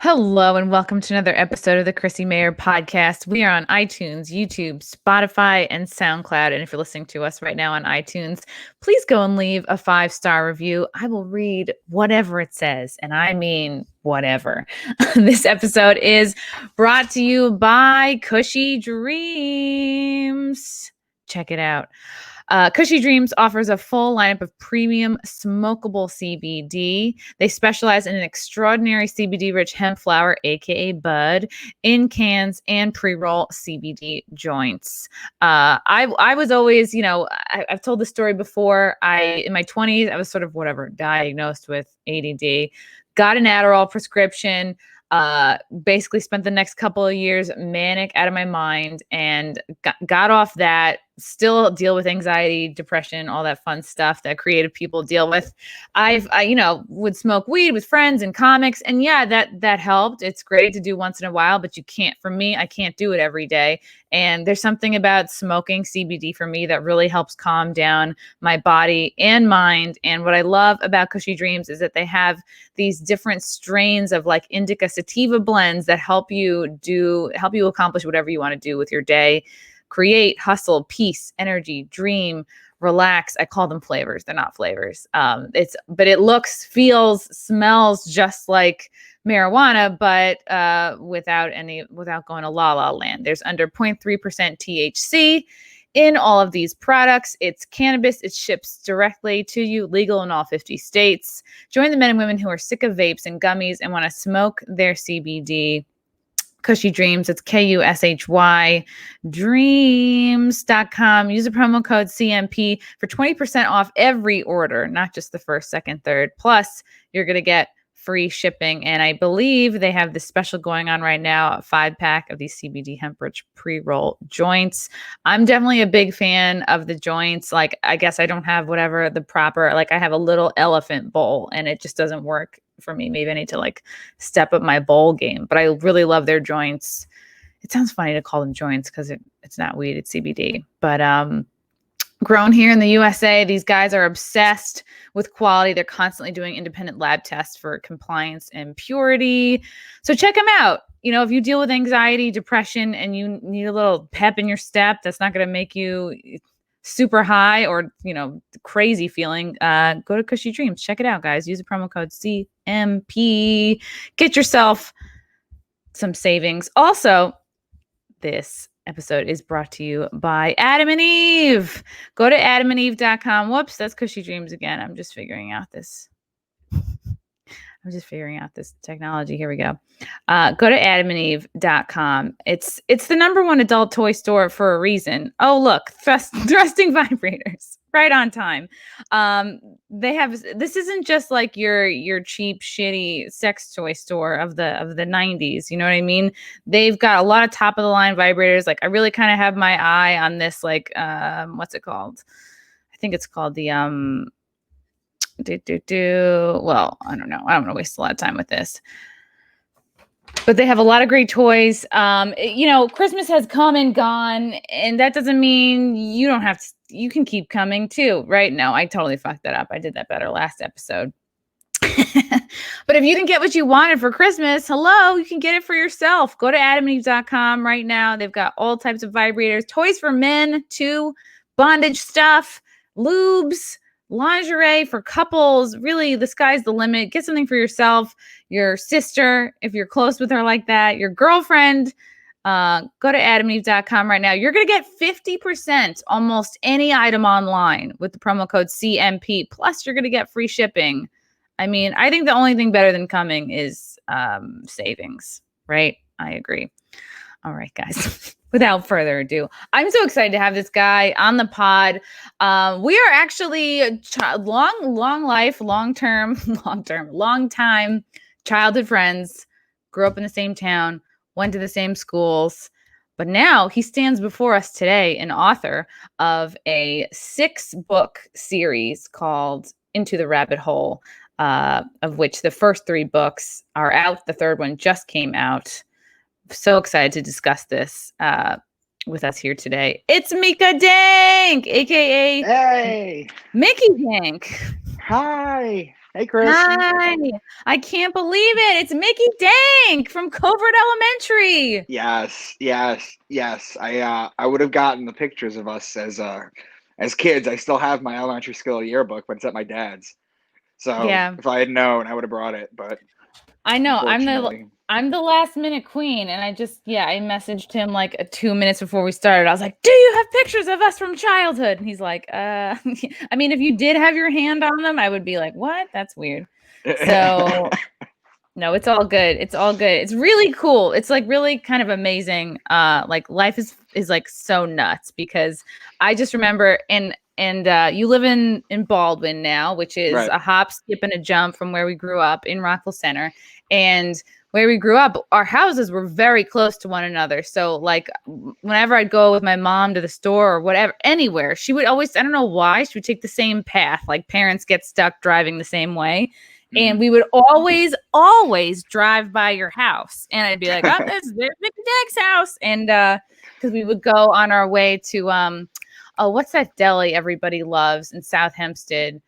Hello and welcome to another episode of the Chrissie Mayr podcast. We are on iTunes, YouTube, Spotify, and SoundCloud. And if you're listening to us right now on iTunes, please go and leave a 5-star review. I will read whatever it says, and I mean whatever. This episode is brought to you by Cushy Dreams. Check it out. Cushy Dreams offers a full lineup of premium smokable CBD. They specialize in an extraordinary CBD-rich hemp flower, aka bud, in cans and pre-roll CBD joints. I was always, I've told the story before. In my 20s, I was sort of diagnosed with ADD. Got an Adderall prescription. Basically spent the next couple of years manic out of my mind and got off that. Still deal with anxiety, depression, all that fun stuff that creative people deal with. I would smoke weed with friends and comics, and yeah, that helped. It's great to do once in a while, but I can't do it every day. And there's something about smoking CBD for me that really helps calm down my body and mind. And what I love about Cushy Dreams is that they have these different strains of like indica sativa blends that help you accomplish whatever you want to do with your day. Create, hustle, peace, energy, dream, relax. I call them flavors. They're not flavors. But it looks, feels, smells just like marijuana, but without going to la la land. There's under 0.3% THC in all of these products. It's cannabis. It ships directly to you, legal in all 50 states. Join the men and women who are sick of vapes and gummies and want to smoke their CBD. Cushy Dreams. It's KUSHY dreams.com. Use the promo code CMP for 20% off every order, not just the first, second, third. Plus, you're going to get free shipping. And I believe they have this special going on right now, a 5-pack of these CBD hemp-rich pre-roll joints. I'm definitely a big fan of the joints. Like, I guess I don't have I have a little elephant bowl and it just doesn't work for me. Maybe I need to step up my bowl game, but I really love their joints. It sounds funny to call them joints because it's not weed, it's CBD, but grown here in the USA. These guys are obsessed with quality. They're constantly doing independent lab tests for compliance and purity. So check them out. If you deal with anxiety, depression, and you need a little pep in your step, that's not going to make you super high or, crazy feeling, go to Cushy Dreams. Check it out, guys. Use the promo code CMP. Get yourself some savings. Also, this episode is brought to you by Adam and Eve. Go to adamandeve.com. Whoops, that's Cushy Dreams again. I'm just figuring out this technology. Here we go. Go to adamandeve.com. It's the number one adult toy store for a reason. Oh, look, thrusting vibrators. Right on time. This isn't just like your cheap, shitty sex toy store of the 90s. You know what I mean? They've got a lot of top of the line vibrators. Like, I really kind of have my eye on this, what's it called? I think it's called the well, I don't know. I don't want to waste a lot of time with this. But they have a lot of great toys. Christmas has come and gone, and that doesn't mean you don't have to, you can keep coming too, right? No, I totally fucked that up. I did that better last episode. But if you didn't get what you wanted for Christmas, hello, you can get it for yourself. Go to adamandeve.com right now. They've got all types of vibrators, toys for men too, bondage stuff, lubes, lingerie for couples. Really, the sky's the limit. Get something for yourself, your sister, if you're close with her like that, your girlfriend. Go to adamandeve.com right now. You're going to get 50% almost any item online with the promo code CMP. Plus, you're going to get free shipping. I mean, I think the only thing better than coming is savings, right? I agree. All right, guys. Without further ado, I'm so excited to have this guy on the pod. We are actually long time childhood friends, grew up in the same town, went to the same schools, but now he stands before us today, an author of a 6-book series called Into the Rabbit Hole, of which the first 3 books are out. The third one just came out. So excited to discuss this with us here today. It's Micah Dank, aka Hey, Mickey Dank. hi. Hey, Chrissie. Hi. I can't believe it. It's Mickey Dank from Covert Elementary. Yes, yes, yes. I would have gotten the pictures of us as kids. I still have my elementary school yearbook, but it's at my dad's. So Yeah, if I had known, I would have brought it. But I know. unfortunately, I'm the last minute queen, and I messaged him like 2 minutes before we started. I was like, "Do you have pictures of us from childhood?" And he's like, I mean, if you did have your hand on them, I would be like, "What? That's weird." So no, it's all good. It's all good. It's really cool. It's like really kind of amazing. Like life is like so nuts because I just remember and you live in Baldwin now, which is right. a hop, skip, and a jump from where we grew up in Rockville Center. And where we grew up, our houses were very close to one another. So like whenever I'd go with my mom to the store or whatever, anywhere, she would always, I don't know why, she would take the same path. Like parents get stuck driving the same way. And Mhm. we would always drive by your house. And I'd be like, oh, there's Mickey Dank's house. And because we would go on our way to oh, what's that deli everybody loves in South Hempstead?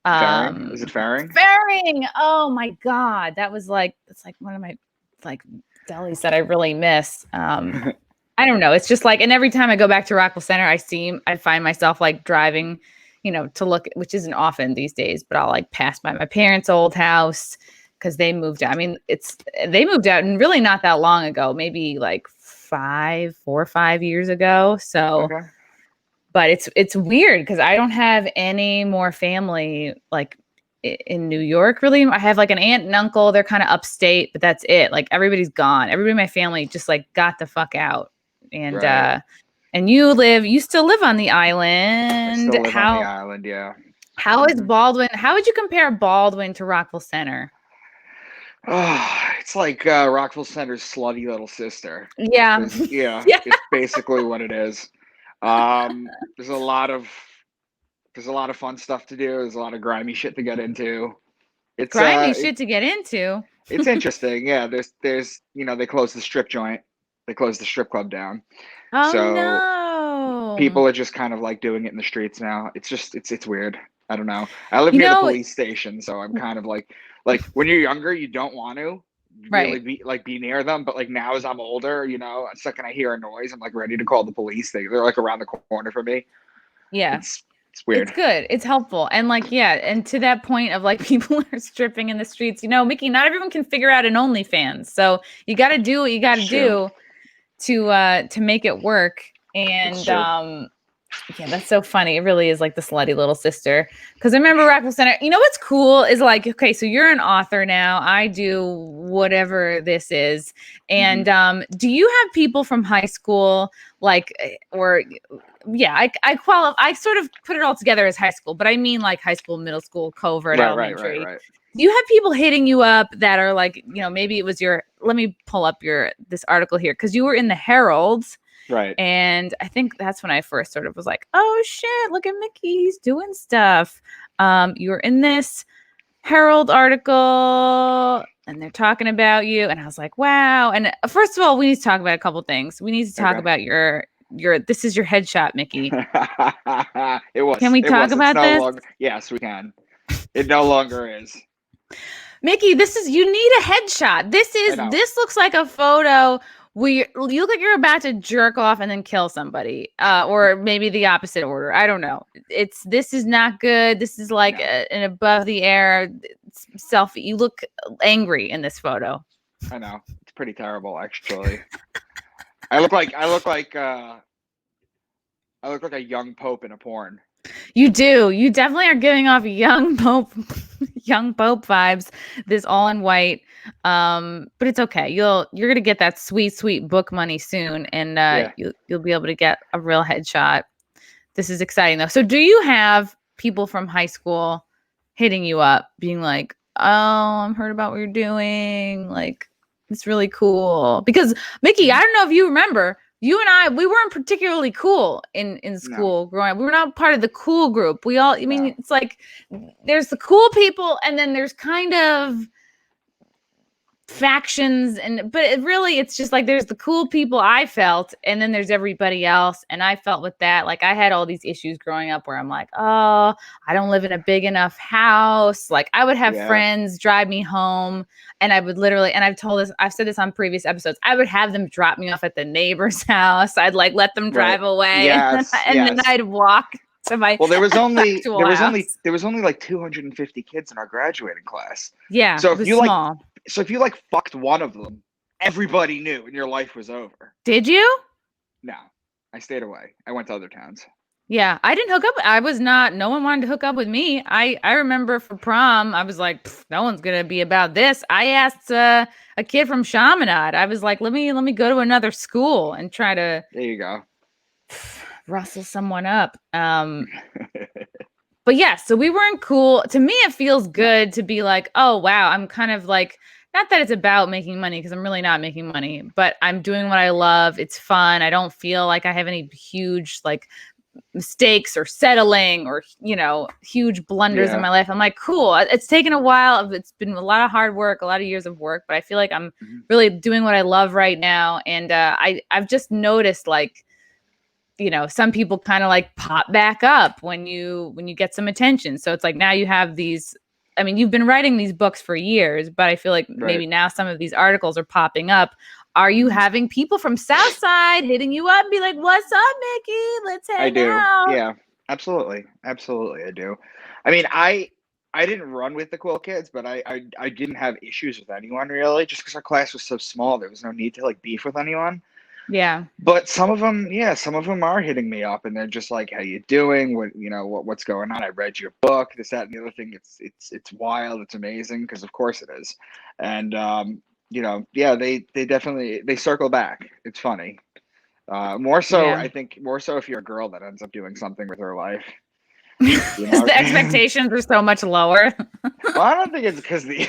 Fairing? Is it fairing? Faring. Oh my God. It's like one of my like delis that I really miss. I don't know. It's just like, and every time I go back to Rockville Center, I find myself like driving, to look, which isn't often these days, but I'll like pass by my parents' old house because they moved out. I mean, they moved out and really not that long ago, maybe like 4 or 5 years ago. So, Okay. but it's weird because I don't have any more family like in New York, really. I have like an aunt and uncle. They're kind of upstate, but that's it. Like everybody's gone. Everybody in my family just like got the fuck out. And Right. and you still live on the I island. still live on the island. Yeah. How is Hmm. Baldwin? How would you compare Baldwin to Rockville Center? Oh, it's like Rockville Center's slutty little sister. Yeah. Yeah, Yeah. it's basically what it is. Um, there's a lot of fun stuff to do. There's a lot of grimy shit to get into. It's Grimy shit to get into. it's interesting. Yeah, there's they closed the strip joint. They closed the strip club down. Oh So no. people are just kind of like doing it in the streets now. It's weird. I don't know. I live You near the know, police station, so I'm kind of like when you're younger, you don't want to really right. be near them, but like now as I'm older, the second I hear a noise, I'm like ready to call the police. They're like around the corner for me. Yeah. It's It's weird. good. It's helpful. And like, yeah, and to that point of like people are stripping in the streets, Mickey, not everyone can figure out an OnlyFans. So you gotta do what you It's gotta true. do to make it work. It's And true. yeah, that's so funny. It really is like the slutty little sister. Because I remember Rockville Center. You know what's cool is like, okay, so you're an author now. I do whatever this is. Hmm. And do you have people from high school, like, or yeah, I qualify. I sort of put it all together as high school, but I mean like high school, middle school, covert, elementary. Right. Do you have people hitting you up that are like, maybe it was let me pull up this article here because you were in the Herald. Right. And I think that's when I first sort of was like, oh shit, look at Mickey, he's doing stuff. You were in this Herald article and they're talking about you. And I was like, wow. And first of all, we need to talk about a couple things. We need to talk Okay. about this is your headshot, Mickey. It was. Can we It talk was. It's about no this? longer. Yes, we can. It no longer is. Mickey, you need a headshot. I know. This looks like a photo where you look like you're about to jerk off and then kill somebody, or maybe the opposite order. I don't know. This is not good. This is like No. an above the air selfie. You look angry in this photo. I know. It's pretty terrible, actually. I look like a young pope in a porn. You do. You definitely are giving off young pope, young pope vibes. This all in white, but it's okay. You're gonna get that sweet book money soon, and Yeah. you'll be able to get a real headshot. This is exciting though. So, do you have people from high school hitting you up, being like, "Oh, I've heard about what you're doing. Like, it's really cool." Because Mickey, I don't know if you remember. You and we weren't particularly cool in No. school growing up. We were not part of the cool group. I mean, No. it's like there's the cool people, and then there's kind of factions, but it's just like there's the cool people I felt, and then there's everybody else. And I felt with that, like I had all these issues growing up where I'm like, oh, I don't live in a big enough house. Like I would have friends drive me home, and I would literally, and I've said this on previous episodes, I would have them drop me off at the neighbor's house. I'd like let them drive away, yes, and then I'd walk to my there was only like 250 kids in our graduating class. Yeah, so it if was you small. so if you like fucked one of them, everybody knew and your life was over. Did you? No, I stayed away. I went to other towns. Yeah, I didn't hook up. No one wanted to hook up with me. I remember for prom, I was like, no one's gonna be about this. I asked a kid from Chaminade. I was like, let me go to another school and try to. There you go. Rustle someone up. But yeah, so we weren't cool. To me, it feels good to be like, oh wow, I'm kind of like, not that it's about making money, because I'm really not making money, but I'm doing what I love. It's fun. I don't feel like I have any huge like mistakes or settling or huge blunders in my life. I'm like, cool. It's taken a while. It's been a lot of hard work, a lot of years of work, but I feel like I'm really doing what I love right now. And I've just noticed, like, some people kind of like pop back up when you get some attention. So it's like now you have these, I mean, you've been writing these books for years, but I feel like maybe now some of these articles are popping up. Are you having people from Southside hitting you up and be like, what's up, Mickey? Let's hang out. Yeah, absolutely. Absolutely. I do. I mean, I didn't run with the cool kids, but I didn't have issues with anyone really, just because our class was so small. There was no need to like beef with anyone. Yeah. But some of them are hitting me up, and they're just like, "How you doing? What's going on? I read your book, this, that, and the other thing. It's wild. It's amazing, because of course it is." And they definitely circle back. It's funny. More so, I think more so if you're a girl that ends up doing something with her life. The expectations are so much lower. Well, I don't think it's because the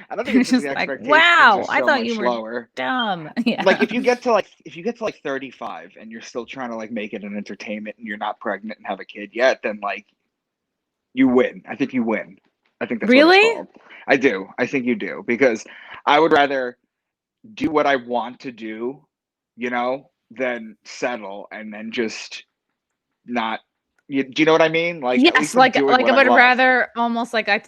expectations wow, are so I thought much you were lower. Dumb. Yeah. Like if you get to like 35 and you're still trying to like make it an entertainment and you're not pregnant and have a kid yet, then like you win. I think you win. I think that's what it's called. I do. I think you do, because I would rather do what I want to do, than settle and then just not. Do you know what I mean? Like, yes, like I would rather almost like I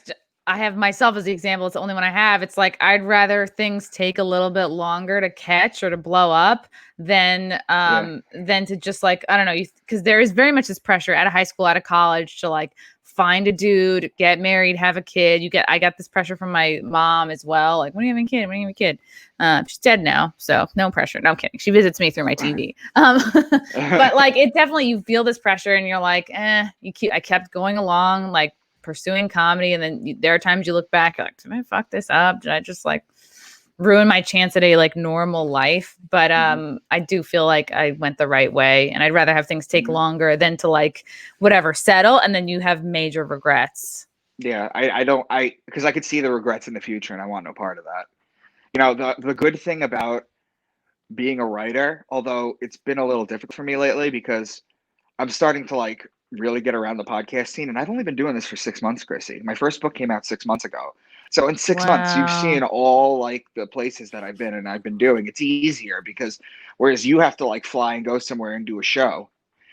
have myself as the example. It's the only one I have. It's like I'd rather things take a little bit longer to catch or to blow up than to just like, I don't know, because there is very much this pressure out of high school, out of college, to like find a dude, get married, have a kid. I got this pressure from my mom as well. Like, when are you having a kid? When are you having a kid? She's dead now, so no pressure. No, I'm kidding. She visits me through my TV. But like, it definitely, you feel this pressure and you're like, I kept going along, like pursuing comedy. And then there are times you look back, like, did I fuck this up? Did I just like ruin my chance at a like normal life? But I do feel like I went the right way, and I'd rather have things take longer than to like whatever settle and then you have major regrets. Yeah, because I could see the regrets in the future, and I want no part of that. The good thing about being a writer, although it's been a little difficult for me lately because I'm starting to like really get around the podcast scene, and I've only been doing this for 6 months, Chrissy. My first book came out 6 months ago. So in 6 months, you've seen all like the places that I've been and I've been doing. It's easier because whereas you have to like fly and go somewhere and do a show,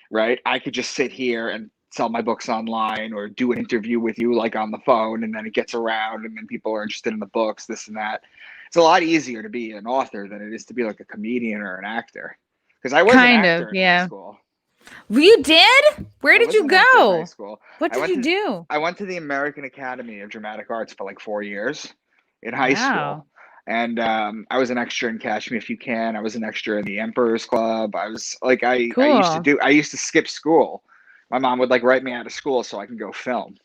right? I could just sit here and sell my books online or do an interview with you like on the phone, and then it gets around and then people are interested in the books, this and that. It's a lot easier to be an author than it is to be like a comedian or an actor. Because I was an actor in high school. You did? Where did you go? High school. What did you do? I went to the American Academy of Dramatic Arts for like 4 years in high school. And I was an extra in Catch Me If You Can. I was an extra in the Emperor's Club. I was like, I used to skip school. My mom would like write me out of school so I can go film.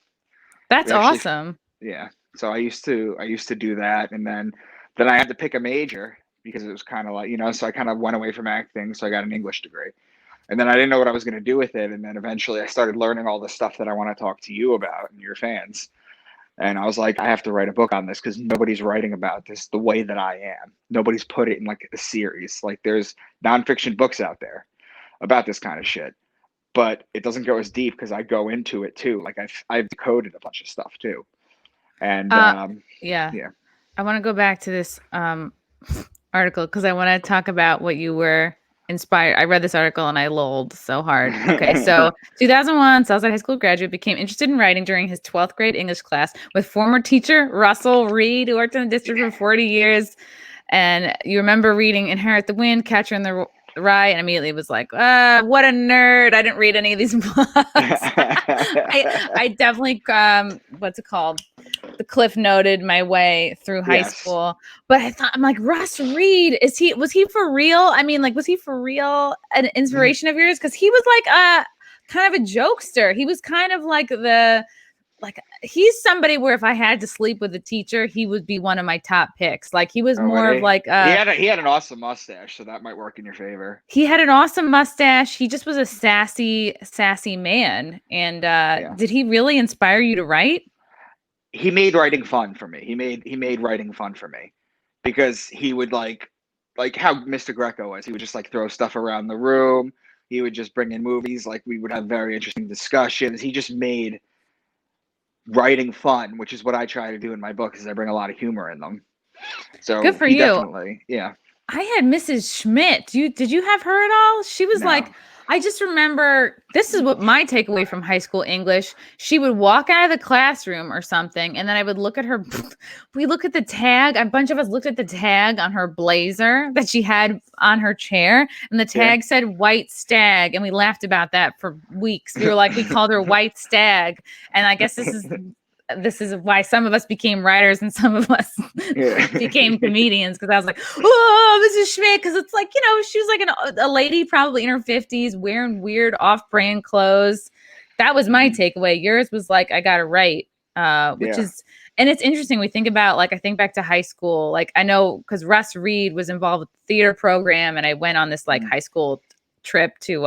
That's awesome. Yeah. So I used to do that. And then I had to pick a major because it was kind of like, so I kind of went away from acting. So I got an English degree. And then I didn't know what I was going to do with it. And then eventually I started learning all the stuff that I want to talk to you about and your fans. And I was like, I have to write a book on this because nobody's writing about this the way that I am. Nobody's put it in like a series. Like there's nonfiction books out there about this kind of shit, but it doesn't go as deep because I go into it too. Like I've decoded a bunch of stuff too. And yeah. I want to go back to this article because I want to talk about what you were inspired. I read this article and I lolled so hard. Okay, so 2001, Southside High School graduate, became interested in writing during his 12th grade English class with former teacher Russell Reed, who worked in the district for 40 years. And you remember reading Inherit the Wind, Catcher in the Rye, and immediately was like, what a nerd. I didn't read any of these books. I definitely, what's it called? The cliff noted my way through high school. But I'm like, Russ Reed, was he for real? I mean, like, was he for real an inspiration of yours? Because he was like kind of a jokester. He was kind of like he's somebody where if I had to sleep with a teacher, he would be one of my top picks. Like he was more of like he had an awesome mustache, so that might work in your favor. He had an awesome mustache. He just was a sassy man. And did he really inspire you to write? He made writing fun for me. He made writing fun for me because he would like how Mr. Greco was. He would just like throw stuff around the room. He would just bring in movies. Like we would have very interesting discussions. He just made writing fun, which is what I try to do in my books. Is I bring a lot of humor in them. So good for you. Definitely, yeah. I had Mrs. Schmidt. Did you have her at all? She was like, I just remember, this is what my takeaway from high school English. She would walk out of the classroom or something, and then I would look at her. We look at the tag. A bunch of us looked at the tag on her blazer that she had on her chair, and the tag said White Stag, and we laughed about that for weeks. We were like, we called her White Stag, and I guess this is why some of us became writers and some of us became comedians, because I was like, oh, Mrs. Schmidt, because it's like, she was like a lady probably in her 50s wearing weird off-brand clothes. That was my takeaway. Yours was like, I got to write, which is, and it's interesting. We think about, like, I think back to high school. Like, I know because Russ Reed was involved with the theater program, and I went on this like high school trip to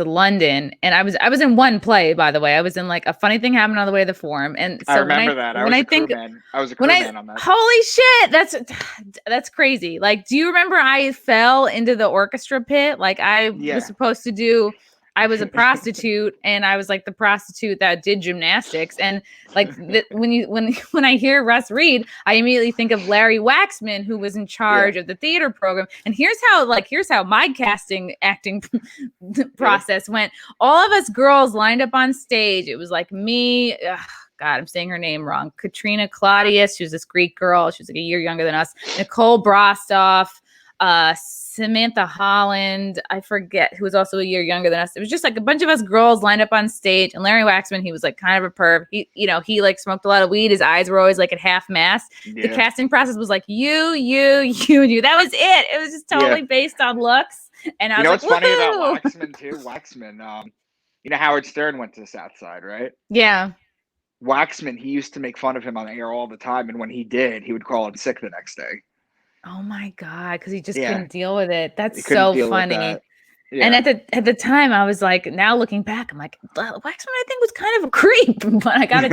London, and I was in one play, by the way. I was in like A Funny Thing Happened on the Way to the Forum, and so I remember that. I was a crewman on that. Holy shit, that's crazy. Like, do you remember I fell into the orchestra pit? Like I was supposed to do. I was a prostitute, and I was like the prostitute that did gymnastics. And like when I hear Russ Reed, I immediately think of Larry Waxman, who was in charge of the theater program. And here's how my acting process went. All of us girls lined up on stage. It was like me. God, I'm saying her name wrong. Katrina Claudius. She was this Greek girl. She was like a year younger than us. Nicole Brostoff. Samantha Holland, I forget, who was also a year younger than us. It was just like a bunch of us girls lined up on stage, and Larry Waxman, he was like kind of a perv. He like smoked a lot of weed. His eyes were always like at half mast. The casting process was like you. That was it. It was just totally based on looks. And I was like, what's funny about Waxman too? Waxman, Howard Stern went to the South Side, right? Yeah. Waxman, he used to make fun of him on air all the time, and when he did, he would call in sick the next day. Oh my God, because he just couldn't deal with it. That's so funny. Yeah. And at the time, I was like, now looking back, I'm like, Waxman, I think, was kind of a creep, but I got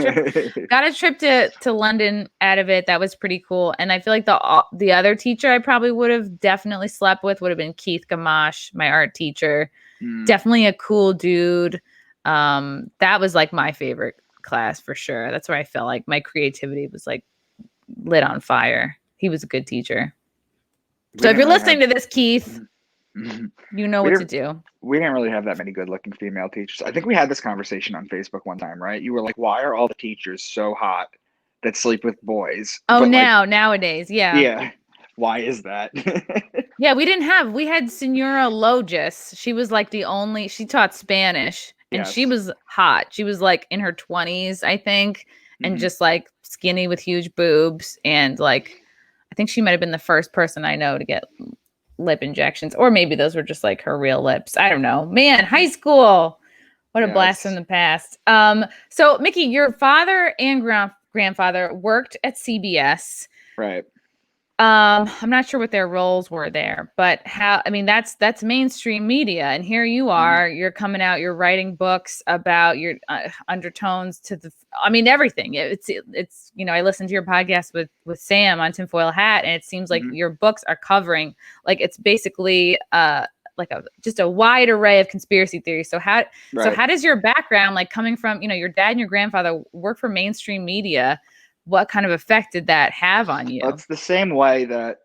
a trip to London out of it. That was pretty cool. And I feel like the other teacher I probably would have definitely slept with would have been Keith Gamache, my art teacher. Definitely a cool dude. That was like my favorite class for sure. That's where I felt like my creativity was like lit on fire. He was a good teacher. So if you're listening to this, Keith, you know what to do. We didn't really have that many good-looking female teachers. I think we had this conversation on Facebook one time, right? You were like, why are all the teachers so hot that sleep with boys? Oh, nowadays, yeah. Yeah. Why is that? Yeah, we had Senora Logis. She was like she taught Spanish, and she was hot. She was like in her 20s, I think, and just like skinny with huge boobs, and like, I think she might have been the first person I know to get lip injections, or maybe those were just like her real lips. I don't know. Man, high school. What a blast from the past. So Mickey, your father and grandfather worked at CBS. Right. I'm not sure what their roles were there, but that's mainstream media. And here you are, you're coming out, you're writing books about your undertones to everything. It's I listened to your podcast with Sam on Tinfoil Hat, and it seems like your books are covering, like, it's basically just a wide array of conspiracy theories. So how does your background, like coming from, your dad and your grandfather work for mainstream media, what kind of effect did that have on you? It's the same way that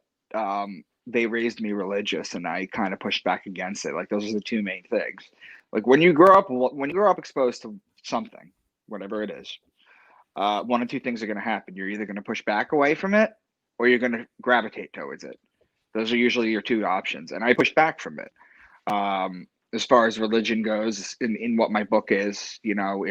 they raised me religious, and I kind of pushed back against it. Like those are the two main things. Like when you grow up exposed to something, whatever it is, one of two things are going to happen. You're either going to push back away from it, or you're going to gravitate towards it. Those are usually your two options, and I pushed back from it. As far as religion goes, in what my book is, you know,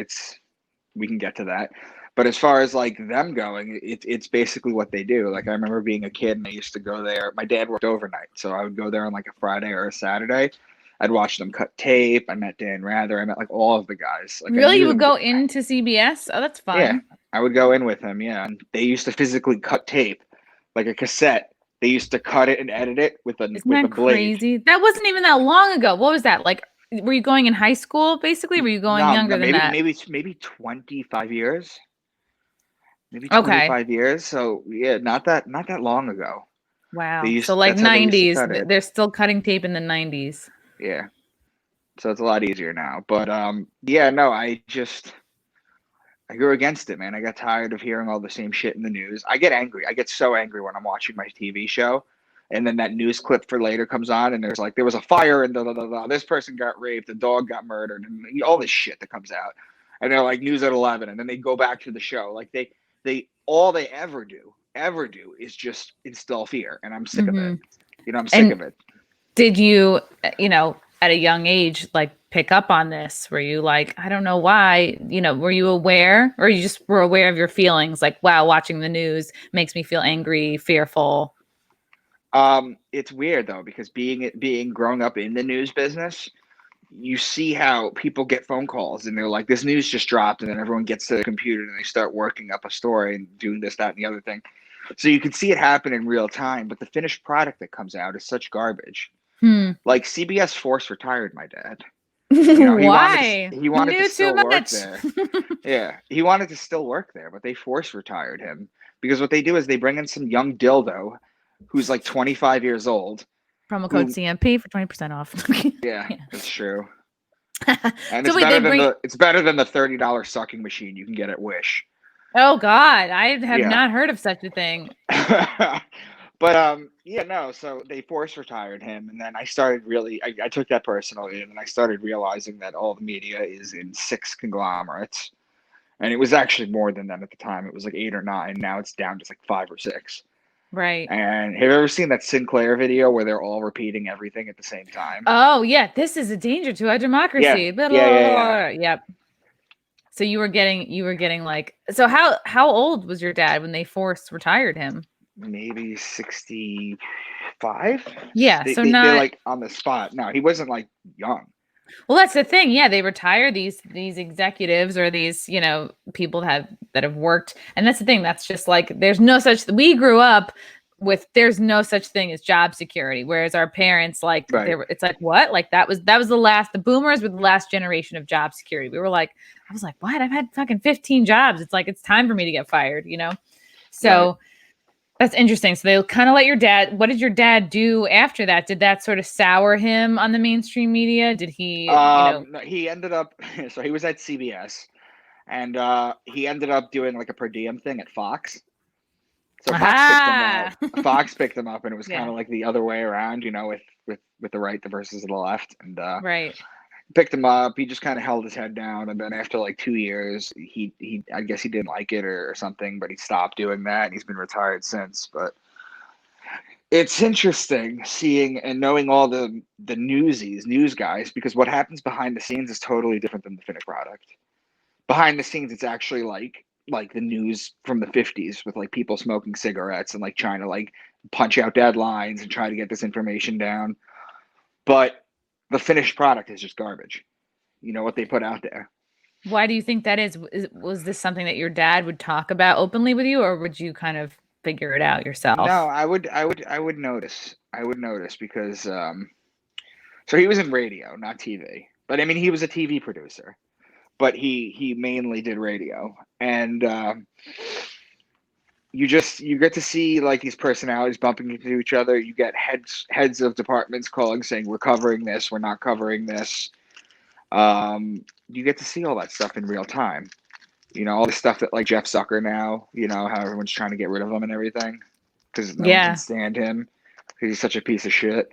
we can get to that. But as far as like them going, it's basically what they do. Like I remember being a kid and I used to go there. My dad worked overnight, so I would go there on like a Friday or a Saturday. I'd watch them cut tape. I met Dan Rather. I met like all of the guys. Like Really? You would go into CBS? Oh, that's fun. Yeah, I would go in with him. Yeah, and they used to physically cut tape, like a cassette. They used to cut it and edit it with a blade. Crazy? That wasn't even that long ago. What was that like? Were you going in high school? Basically, were you going younger than that? Maybe 25 years. Maybe 25 years. So yeah, not that long ago. Wow. So like 90s. They're still cutting tape in the 90s. Yeah. So it's a lot easier now. But yeah, no, I grew against it, man. I got tired of hearing all the same shit in the news. I get angry. I get so angry when I'm watching my TV show, and then that news clip for later comes on, and there's like, there was a fire, and this person got raped, the dog got murdered, and all this shit that comes out. And they're like, news at 11, and then they go back to the show. Like they all they ever do is just instill fear, and I'm sick of it. You know, I'm sick of it. Did you, at a young age, like pick up on this? Were you like, I don't know why, were you aware, or you just were aware of your feelings? Like, wow, watching the news makes me feel angry, fearful. It's weird though, because growing up in the news business, you see how people get phone calls and they're like, this news just dropped, and then everyone gets to the computer and they start working up a story and doing this, that, and the other thing. So you can see it happen in real time, but the finished product that comes out is such garbage. Like CBS force retired my dad. Why? He wanted to still work there. Yeah, he wanted to still work there, but they force retired him because what they do is they bring in some young dildo who's like 25 years old. Promo code CMP for 20% off. Yeah, that's true. And so it's better than the $30 sucking machine you can get at Wish. Oh God, I have not heard of such a thing. But so they force retired him, and then I started I took that personally, and I started realizing that all the media is in 6 conglomerates, and it was actually more than that at the time. It was like 8 or 9. Now it's down to like 5 or 6. Right. And have you ever seen that Sinclair video where they're all repeating everything at the same time? Oh yeah, this is a danger to our democracy. Yeah. Yep. So you were getting like, so how old was your dad when they retired him? Maybe 65. Yeah, they're like on the spot. No, he wasn't like young. Well, that's the thing. Yeah, they retire these executives or these people that have worked, and that's the thing. That's just like we grew up with there's no such thing as job security, whereas our parents it's like what? Like that was the boomers were the last generation of job security. I was like, what? I've had fucking 15 jobs. It's like it's time for me to get fired, So. Right. That's interesting. So they kind of let your dad. What did your dad do after that? Did that sort of sour him on the mainstream media? Did he? No, he ended up. So he was at CBS, and he ended up doing like a per diem thing at Fox. So Fox picked him up, and it was kind of like the other way around, with the right versus the left, and right. Picked him up. He just kind of held his head down, and then after like 2 years, he I guess he didn't like it or something, but he stopped doing that, and he's been retired since. But it's interesting seeing and knowing all the news guys, because what happens behind the scenes is totally different than the finished product. Behind the scenes, it's actually like the news from the 50s with like people smoking cigarettes and like trying to like punch out deadlines and try to get this information down, but the finished product is just garbage. What they put out there. Why do you think that is? Was this something that your dad would talk about openly with you, or would you kind of figure it out yourself? No, I would notice. I would notice because so he was in radio, not TV. But I mean, he was a TV producer, but he mainly did radio. And you get to see like these personalities bumping into each other. You get heads of departments calling saying, we're covering this, we're not covering this. You get to see all that stuff in real time. all the stuff that like Jeff Zucker now, how everyone's trying to get rid of him and everything because no one Yeah. can stand him because he's such a piece of shit.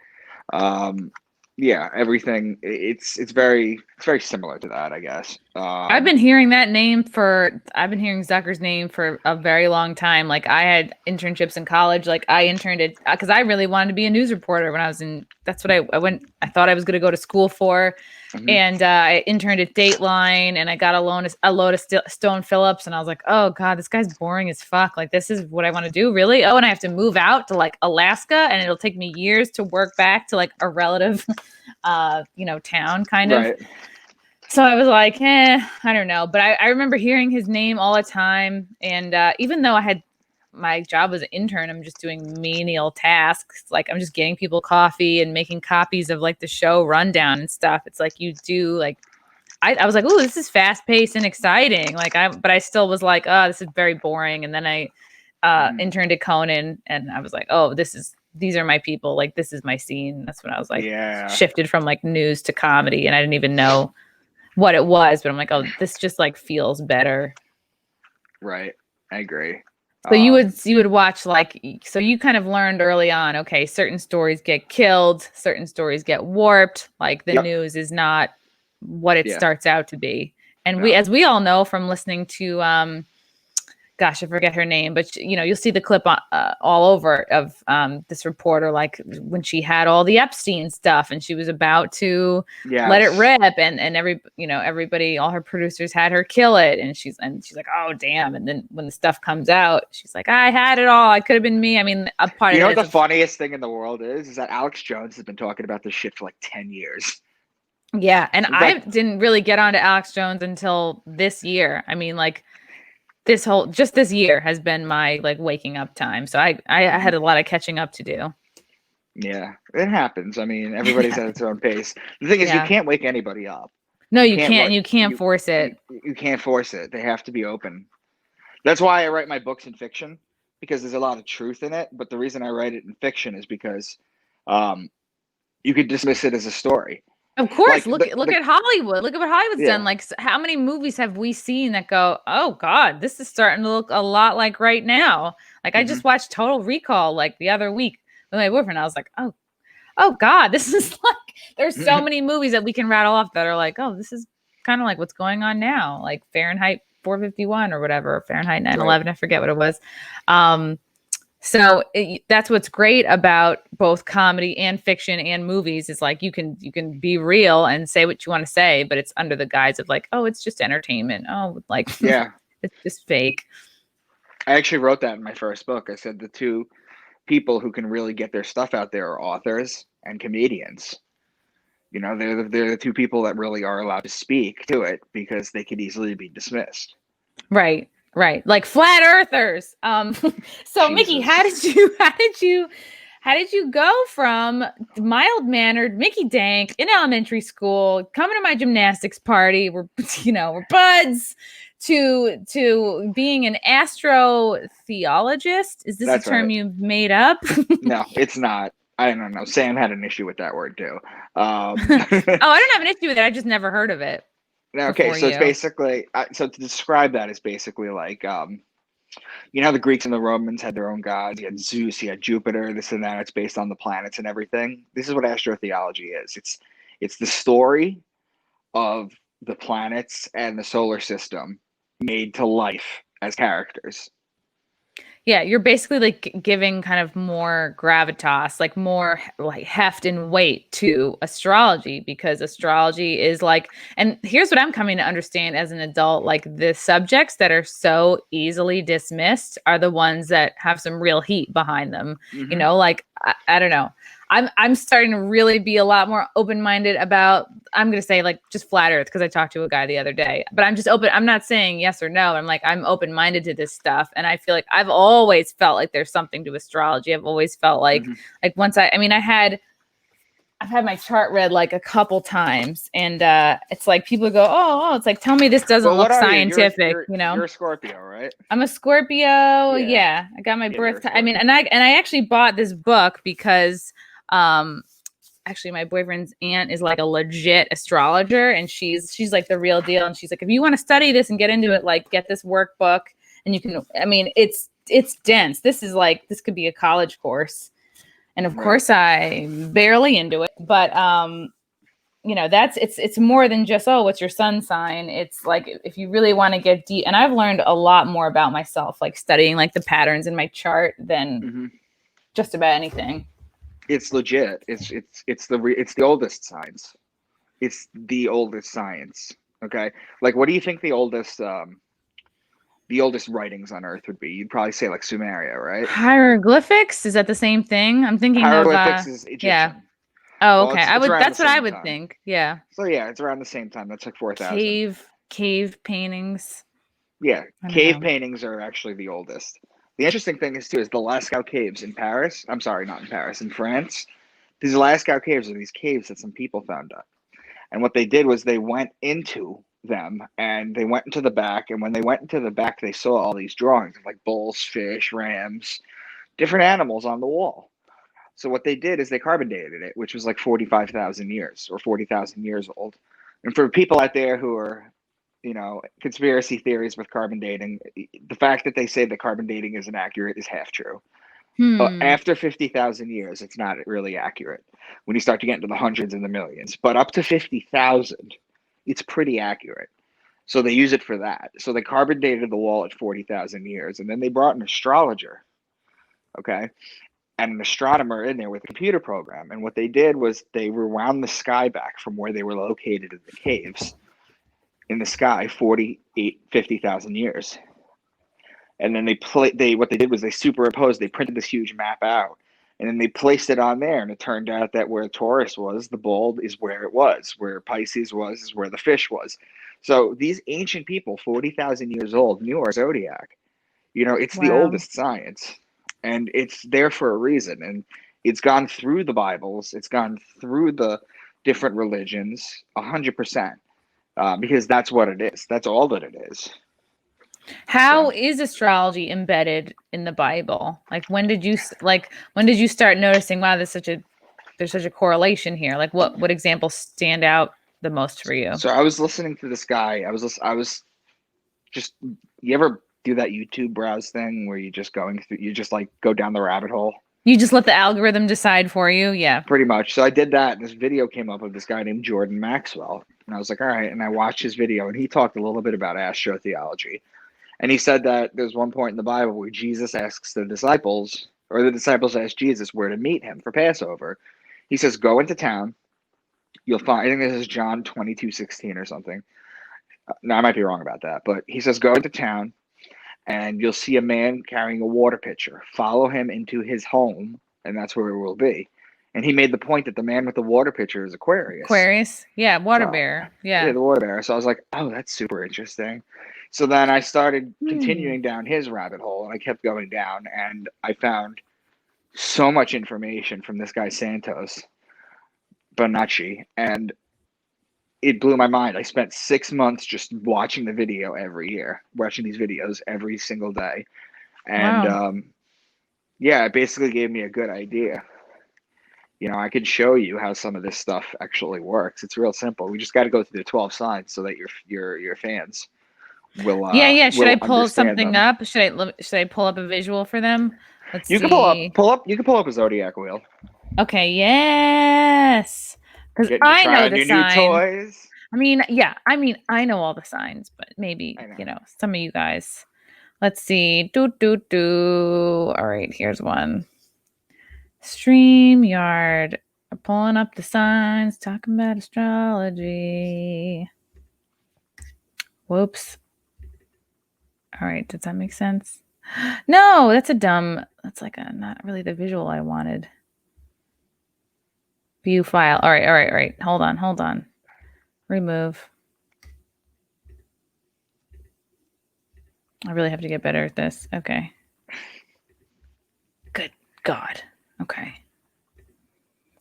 Everything. It's very similar to that, I guess. I've been hearing Zucker's name for a very long time. Like I had internships in college. Like I interned at, because I really wanted to be a news reporter when I was in, that's what I thought I was going to go to school for. Mhm. And I interned at Dateline and I got a load of Stone Phillips. And I was like, oh God, this guy's boring as fuck. Like this is what I want to do. Really? Oh, and I have to move out to like Alaska and it'll take me years to work back to like a relative, town kind of. Right. So I was like, I don't know. But I remember hearing his name all the time. And even though my job was an intern, I'm just doing menial tasks. Like I'm just getting people coffee and making copies of like the show rundown and stuff. It's like you do like, I was like, oh, this is fast paced and exciting. But I still was like, oh, this is very boring. And then I interned at Conan and I was like, oh, these are my people. Like this is my scene. That's when I was like shifted from like news to comedy. And I didn't even know what it was, but I'm like, oh, this just like feels better. Right. I agree. So you would watch like, so you kind of learned early on, okay, certain stories get killed, certain stories get warped. Like the news is not what it starts out to be. And as we all know from listening to, gosh, I forget her name, but you'll see the clip all over of this reporter, like when she had all the Epstein stuff and she was about to let it rip, and everybody, all her producers had her kill it, and she's like, oh damn, and then when the stuff comes out, she's like, I had it all, I could have been me. I mean, a part of what the funniest thing in the world is that Alex Jones has been talking about this shit for like 10 years. Yeah, and I didn't really get onto Alex Jones until this year. I mean, like. This year has been my like waking up time. So I had a lot of catching up to do. Yeah, it happens. I mean, everybody's at its own pace. The thing is, you can't wake anybody up. No, you can't. You can't force it. You can't force it. They have to be open. That's why I write my books in fiction, because there's a lot of truth in it. But the reason I write it in fiction is because you could dismiss it as a story. Of course, like look at Hollywood. Look at what Hollywood's done. Like, how many movies have we seen that go, oh God, this is starting to look a lot like right now? Like, I just watched Total Recall like the other week with my boyfriend. I was like, oh God, this is like, there's so many movies that we can rattle off that are like, oh, this is kind of like what's going on now, like Fahrenheit 451 or whatever, Fahrenheit 9/11. I forget what it was. So that's what's great about both comedy and fiction and movies is like you can be real and say what you want to say, but it's under the guise of like, oh, it's just entertainment. Oh, like it's just fake. I actually wrote that in my first book. I said the two people who can really get their stuff out there are authors and comedians. They're the two people that really are allowed to speak to it because they could easily be dismissed. Right. Right. Like flat earthers. So Mickey, how did you go from mild-mannered Mickey Dank in elementary school, coming to my gymnastics party, we're buds, to being an astro-theologist? Is this a term you've made up? No, it's not. I don't know. Sam had an issue with that word too. I don't have an issue with it. I just never heard of it. Okay, so it's basically, so to describe that is basically like, the Greeks and the Romans had their own gods. You had Zeus, you had Jupiter, this and that. It's based on the planets and everything. This is what astro-theology is. It's the story of the planets and the solar system made to life as characters. Yeah, you're basically like giving kind of more gravitas, like more like heft and weight to astrology, because astrology is like, and here's what I'm coming to understand as an adult, like the subjects that are so easily dismissed are the ones that have some real heat behind them. Like, I don't know. I'm starting to really be a lot more open-minded about, I'm going to say like just flat earth, because I talked to a guy the other day, but I'm just open. I'm not saying yes or no. I'm like, I'm open-minded to this stuff. And I feel like I've always felt like there's something to astrology. I've always felt like, once I've had my chart read like a couple times, and it's like people go, oh, it's like, tell me this doesn't look scientific. You're a Scorpio, right? I'm a Scorpio. Yeah. I got my birth time. I mean, and I actually bought this book because actually my boyfriend's aunt is like a legit astrologer, and she's like the real deal. And she's like, if you want to study this and get into it, like get this workbook, and you can. I mean, it's dense. This could be a college course, and of course I'm barely into it, but it's more than just, oh, what's your sun sign? It's like, if you really want to get deep, and I've learned a lot more about myself, like studying like the patterns in my chart than just about anything. It's legit. It's the oldest science. It's the oldest science. Okay. Like, what do you think the oldest writings on Earth would be? You'd probably say like Sumeria, right? Hieroglyphics, is that the same thing? I'm thinking Hieroglyphics is Egyptian. Yeah. Oh, Well, okay. That's what I would think. Yeah. So yeah, it's around the same time. That's like 4,000. Cave paintings. Yeah, cave paintings are actually the oldest. The interesting thing is the Lascaux caves in Paris. I'm sorry, not in Paris, in France. These Lascaux caves are these caves that some people found up. And what they did was they went into them and they went into the back. And when they went into the back, they saw all these drawings of like bulls, fish, rams, different animals on the wall. So what they did is they carbon dated it, which was like 45,000 years or 40,000 years old. And for people out there who are, conspiracy theories with carbon dating, the fact that they say that carbon dating isn't accurate is half true. But after 50,000 years, it's not really accurate when you start to get into the hundreds and the millions. But up to 50,000, it's pretty accurate. So they use it for that. So they carbon dated the wall at 40,000 years. And then they brought an astrologer, okay, and an astronomer in there with a computer program. And what they did was they rewound the sky back from where they were located in the caves in the sky 50,000 years. And then what they did was they superimposed, they printed this huge map out, and then they placed it on there. And it turned out that where Taurus was, the bull is where it was. Where Pisces was is where the fish was. So these ancient people, 40,000 years old, knew our zodiac. It's the oldest science, and it's there for a reason. And it's gone through the Bibles. It's gone through the different religions 100%. Because that's what it is. That's all that it is. How is astrology embedded in the Bible? Like, when did you start noticing, wow, there's such a correlation here? Like, what examples stand out the most for you? So I was listening to this guy. I was just, you ever do that YouTube browse thing where you just like go down the rabbit hole? You just let the algorithm decide for you? Yeah. Pretty much. So I did that, and this video came up of this guy named Jordan Maxwell. And I was like, all right. And I watched his video, and he talked a little bit about Astro-Theology. And he said that there's one point in the Bible where Jesus asks the disciples, or the disciples ask Jesus where to meet him for Passover. He says, go into town. You'll find, I think this is John 22:16 or something. No, I might be wrong about that. But he says, go into town, and you'll see a man carrying a water pitcher. Follow him into his home, and that's where it will be. And he made the point that the man with the water pitcher is Aquarius. Aquarius? Yeah, water bearer. Yeah, the water bearer. So I was like, oh, that's super interesting. So then I started continuing down his rabbit hole, and I kept going down, and I found so much information from this guy Santos Bonacci, and it blew my mind. I spent 6 months just watching the video every year, watching these videos every single day. And it basically gave me a good idea. I could show you how some of this stuff actually works. It's real simple. We just got to go through the 12 signs so that your fans will. Should I pull something up? Should I pull up a visual for them? Let's see. You can pull up a zodiac wheel. Okay. Yes. Because I know the signs. New toys. I know all the signs, but maybe some of you guys. Let's see. All right, here's one. StreamYard. I'm pulling up the signs, talking about astrology. Whoops. All right, does that make sense? No, that's like not really the visual I wanted. View file. All right. Hold on. Remove. I really have to get better at this. Okay. Good God. Okay.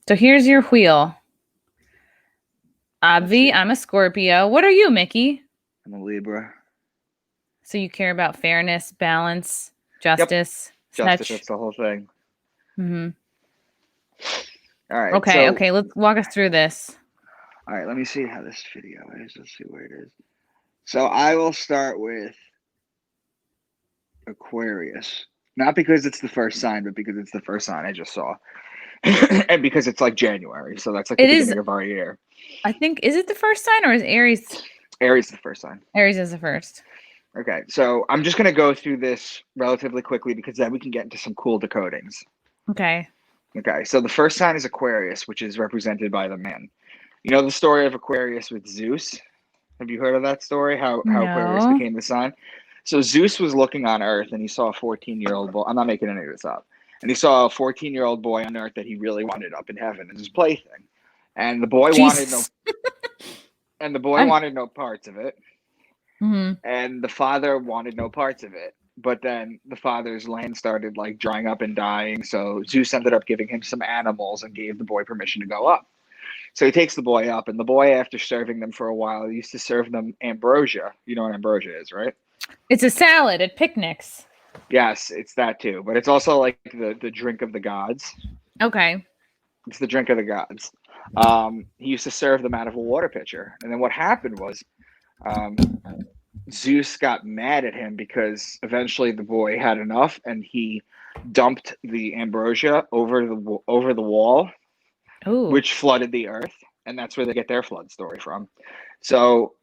So here's your wheel. Obvi, I'm a Scorpio. What are you, Mickey? I'm a Libra. So you care about fairness, balance, justice. Yep. Justice, that's the whole thing. Mm-hmm. All right. Okay, okay, let's walk us through this. All right. Let me see how this video is. Let's see where it is. So I will start with Aquarius. Not because it's the first sign, but because it's the first sign I just saw. And because it's like January. So that's like the It is, beginning of our year. I think, is it the first sign or is Aries? Aries is the first sign. Aries is the first. Okay. So I'm just going to go through this relatively quickly because then we can get into some cool decodings. Okay. Okay. So the first sign is Aquarius, which is represented by the man. You know the story of Aquarius with Zeus? Have you heard of that story? How Aquarius No. became the sign? So Zeus was looking on Earth and he saw a 14-year-old boy. I'm not making any of this up. And he saw a 14-year-old boy on Earth that he really wanted up in heaven as his plaything. And the boy Jesus. wanted no parts of it. Mm-hmm. And the father wanted no parts of it. But then the father's land started like drying up and dying. So Zeus ended up giving him some animals and gave the boy permission to go up. So he takes the boy up, and the boy, after serving them for a while, used to serve them ambrosia. You know what ambrosia is, right? It's a salad at picnics. Yes, it's that too. But it's also like the drink of the gods. Okay. It's the drink of the gods. He used to serve them out of a water pitcher. And then what happened was um, Zeus got mad at him because eventually the boy had enough, and he dumped the ambrosia over the wall, Ooh. which flooded the earth. And that's where they get their flood story from. So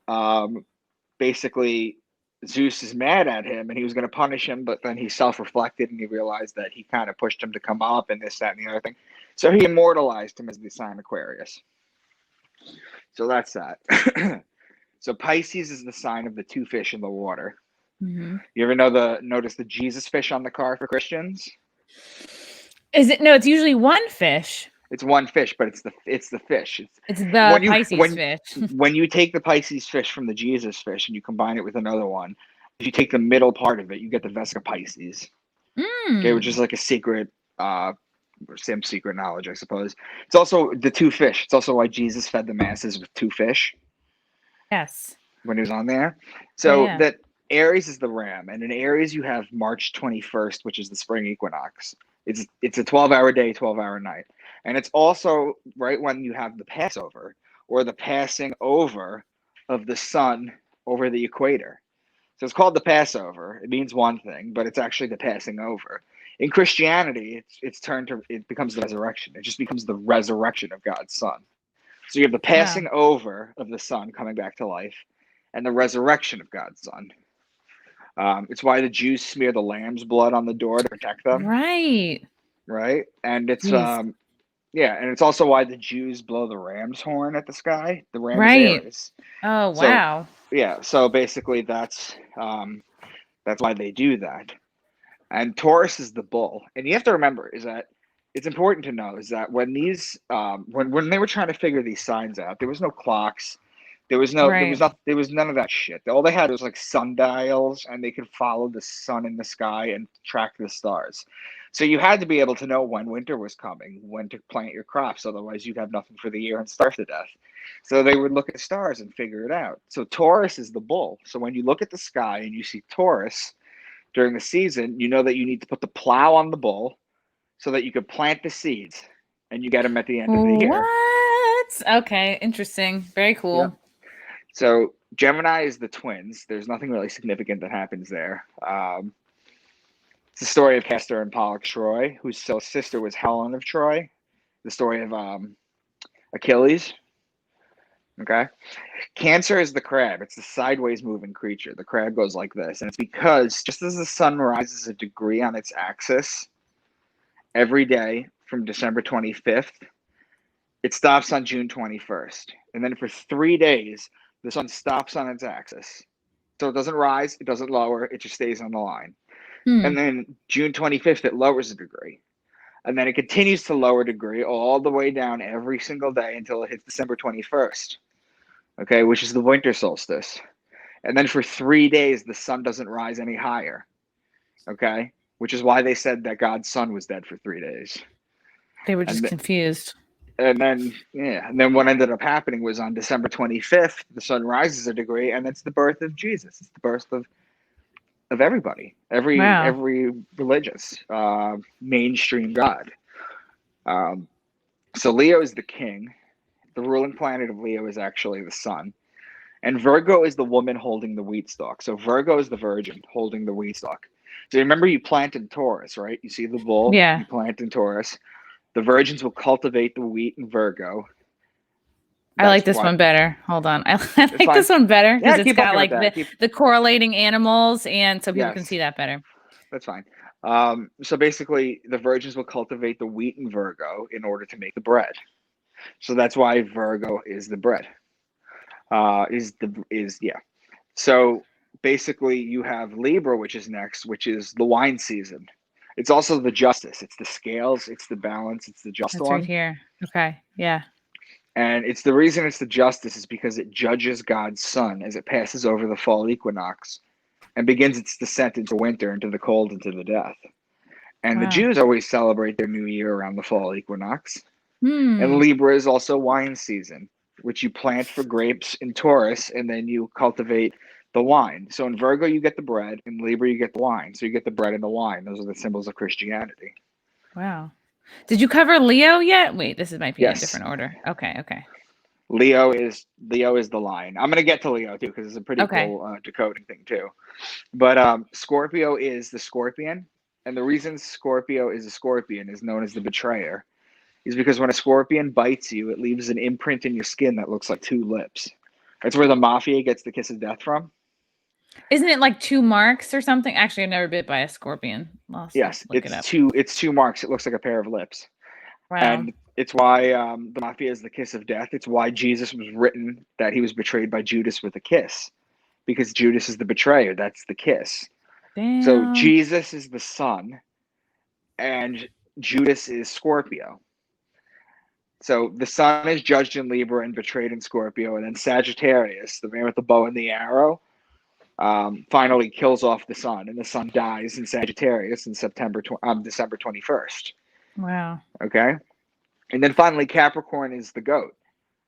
basically, Zeus is mad at him and he was going to punish him, but then he self-reflected and he realized that he kind of pushed him to come up and this, that, and the other thing. So he immortalized him as the sign Aquarius. So that's that. So Pisces is the sign of the two fish in the water. Mm-hmm. You ever notice the Jesus fish on the car for Christians? Is it? No, it's usually one fish. It's one fish, but it's the fish. It's the Pisces fish. When you take the Pisces fish from the Jesus fish and you combine it with another one, if you take the middle part of it, you get the Vesica Pisces. Okay, which is like a secret, some secret knowledge, I suppose. It's also the two fish. It's also why Jesus fed the masses with two fish. Yes. When he was on there. So Yeah. that Aries is the ram, and in Aries you have March 21st, which is the spring equinox. It's a 12-hour day, 12-hour night. And it's also right when you have the Passover, or the passing over of the sun over the equator. So it's called the Passover. It means one thing, but it's actually the passing over. In Christianity, it becomes the resurrection. It just becomes the resurrection of God's Son. So you have the passing over of the Son coming back to life, and the resurrection of God's Son. It's why the Jews smear the lamb's blood on the door to protect them. Right. Right. And it's Jeez. yeah, and it's also why the Jews blow the ram's horn at the sky. The ram is Right. Aries. Oh, So wow. yeah, so basically that's why they do that. And Taurus is the bull. And you have to remember is that it's important to know is that when these when they were trying to figure these signs out, there was no clocks. There was Right. none of that shit. All they had was like sundials, and they could follow the sun in the sky and track the stars. So you had to be able to know when winter was coming, when to plant your crops. Otherwise, you'd have nothing for the year and starve to death. So they would look at the stars and figure it out. So Taurus is the bull. So when you look at the sky and you see Taurus during the season, you know that you need to put the plow on the bull so that you could plant the seeds and you get them at the end of the year. What? Okay, interesting. Very cool. Yep. So Gemini is the twins. There's nothing really significant that happens there. It's the story of Castor and Pollux Troy, whose sister was Helen of Troy. The story of Achilles. Okay. Cancer is the crab. It's the sideways moving creature. The crab goes like this. And it's because just as the sun rises a degree on its axis every day from December 25th, it stops on June 21st. And then for 3 days, the sun stops on its axis. So it doesn't rise, it doesn't lower, it just stays on the line. And then June 25th, it lowers a degree. And then it continues to lower degree all the way down every single day until it hits December 21st, okay, which is the winter solstice. And then for 3 days, the sun doesn't rise any higher, okay, which is why they said that God's son was dead for 3 days. They were just confused. And then what ended up happening was on December 25th, the sun rises a degree, and it's the birth of Jesus. It's the birth of everybody, every religious mainstream God. So Leo is the king. The ruling planet of Leo is actually the sun. And Virgo is the woman holding the wheat stalk. So Virgo is the virgin holding the wheat stalk. So remember, you plant in Taurus, right? You see the bull, Yeah. you plant in Taurus. The virgins will cultivate the wheat in Virgo. I like That's this what. one better. Hold on. I It's like fine. this one better because Yeah, it's keep got looking at like that. the correlating animals, and so people can Yes, see that better. that's fine. So basically, the virgins will cultivate the wheat in Virgo in order to make the bread. So that's why Virgo is the bread. Yeah. So basically, you have Libra, which is next, which is the wine season. It's also the justice. It's the scales. It's the balance. It's the just That's right one. here. Okay. Yeah. And it's the reason it's the justice is because it judges God's sun as it passes over the fall equinox and begins its descent into winter, into the cold, into the death. And the Wow. Jews always celebrate their new year around the fall equinox. And Hmm. Libra is also wine season, which you plant for grapes in Taurus and then you cultivate the wine. So in Virgo, you get the bread. In Libra, you get the wine. So you get the bread and the wine. Those are the symbols of Christianity. Wow. Did you cover Leo yet? Wait, might be in a Yes. different order. Okay. Okay. Leo is the lion. I'm gonna get to Leo too because it's a pretty Okay. cool decoding thing too. But Scorpio is the scorpion, and the reason Scorpio is a scorpion is known as the betrayer, is because when a scorpion bites you, it leaves an imprint in your skin that looks like two lips. That's where the mafia gets the kiss of death from. Isn't it like 2 marks or something? Actually, I've never bit by a scorpion. I'll have to Yes, look it up. it's two marks. It looks like a pair of lips, Wow. and it's why the mafia is the kiss of death. It's why Jesus was written that he was betrayed by Judas with a kiss, because Judas is the betrayer. That's the kiss. So Damn. Jesus is the sun, and Judas is Scorpio. So the sun is judged in Libra and betrayed in Scorpio, and then Sagittarius, the man with the bow and the arrow, finally kills off the sun, and the sun dies in Sagittarius in December 21st. Wow. Okay, and then finally Capricorn is the goat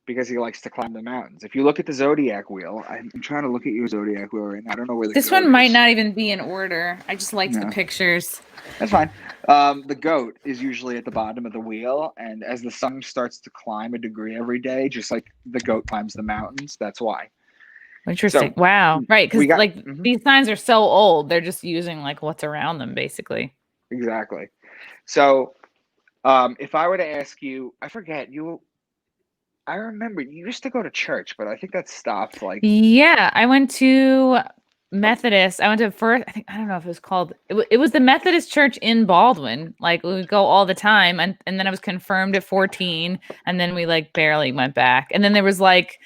because he likes to climb the mountains. If you look at the zodiac wheel, I'm trying to look at your zodiac wheel right now. I don't know where the This goat one might is. not even be in order. I just liked the No, pictures. that's fine. The goat is usually at the bottom of the wheel, and as the sun starts to climb a degree every day, just like the goat climbs the mountains, that's why. Interesting. So Wow. Right. we Because got like these signs are so old, they're just using like what's around them, basically. exactly. So if I were to ask you, I forget you. I remember you used to go to church, but I think that stopped. Like, Yeah, I went to Methodist. I went to first. I don't know if it was called. It was the Methodist Church in Baldwin. Like we would go all the time, and then I was confirmed at 14, and then we like barely went back. And then there was like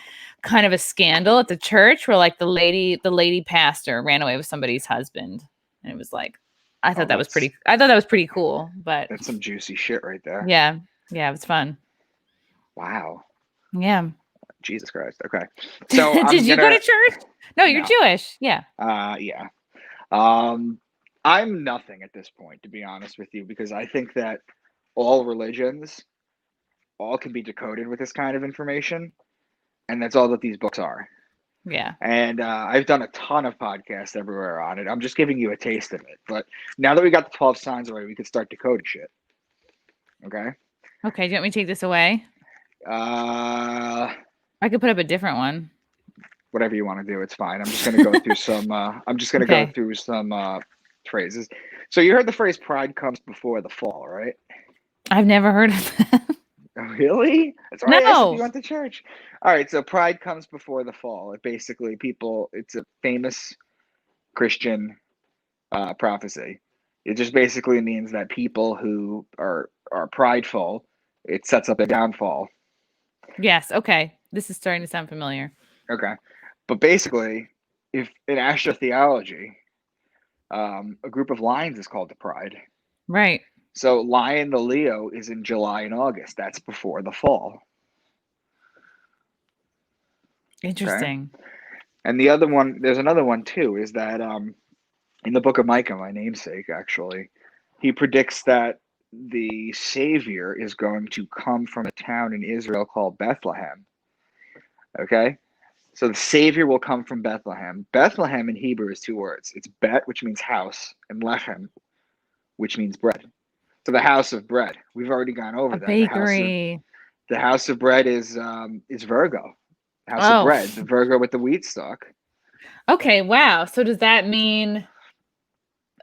kind of a scandal at the church where like the lady pastor ran away with somebody's husband, and it was like, I oh, thought that was pretty. I thought that was pretty cool. But that's some juicy shit right there. yeah, yeah, it was fun. Wow, Yeah. Jesus Christ. Okay, so Did I'm you go to gonna church? No, you're no. Jewish. Yeah. Yeah. Um, I'm nothing at this point, to be honest with you, because I think that all religions all can be decoded with this kind of information, and that's all that these books are. Yeah. And I've done a ton of podcasts everywhere on it. I'm just giving you a taste of it. But now that we got the 12 signs away, we could start decoding shit. Okay. Okay, do you want me to take this away? Uh, I could put up a different one. Whatever you want to do, it's fine. I'm just gonna go through some. I'm just gonna go Okay. through some phrases. So you heard the phrase "pride comes before the fall," right? I've never heard of that. Really? That's why I asked if you No. went to church. All right, so pride comes before the fall. It basically it's a famous Christian prophecy. It just basically means that people who are prideful, it sets up a downfall. Yes. Okay. This is starting to sound familiar. Okay, but basically, if in Astro-Theology, a group of lions is called the pride. Right. So Lion the Leo is in July and August. That's before the fall. Okay. Interesting. And the other one, there's another one too, is that in the book of Micah, my namesake, actually, he predicts that the Savior is going to come from a town in Israel called Bethlehem. Okay? So the Savior will come from Bethlehem. Bethlehem in Hebrew is two words. It's Bet, which means house, and Lechem, which means bread. So the house of bread. We've already gone over A that. bakery. The house of bread is Virgo. House of Oh, bread. The Virgo with the wheat stalk. okay. Wow. So does that mean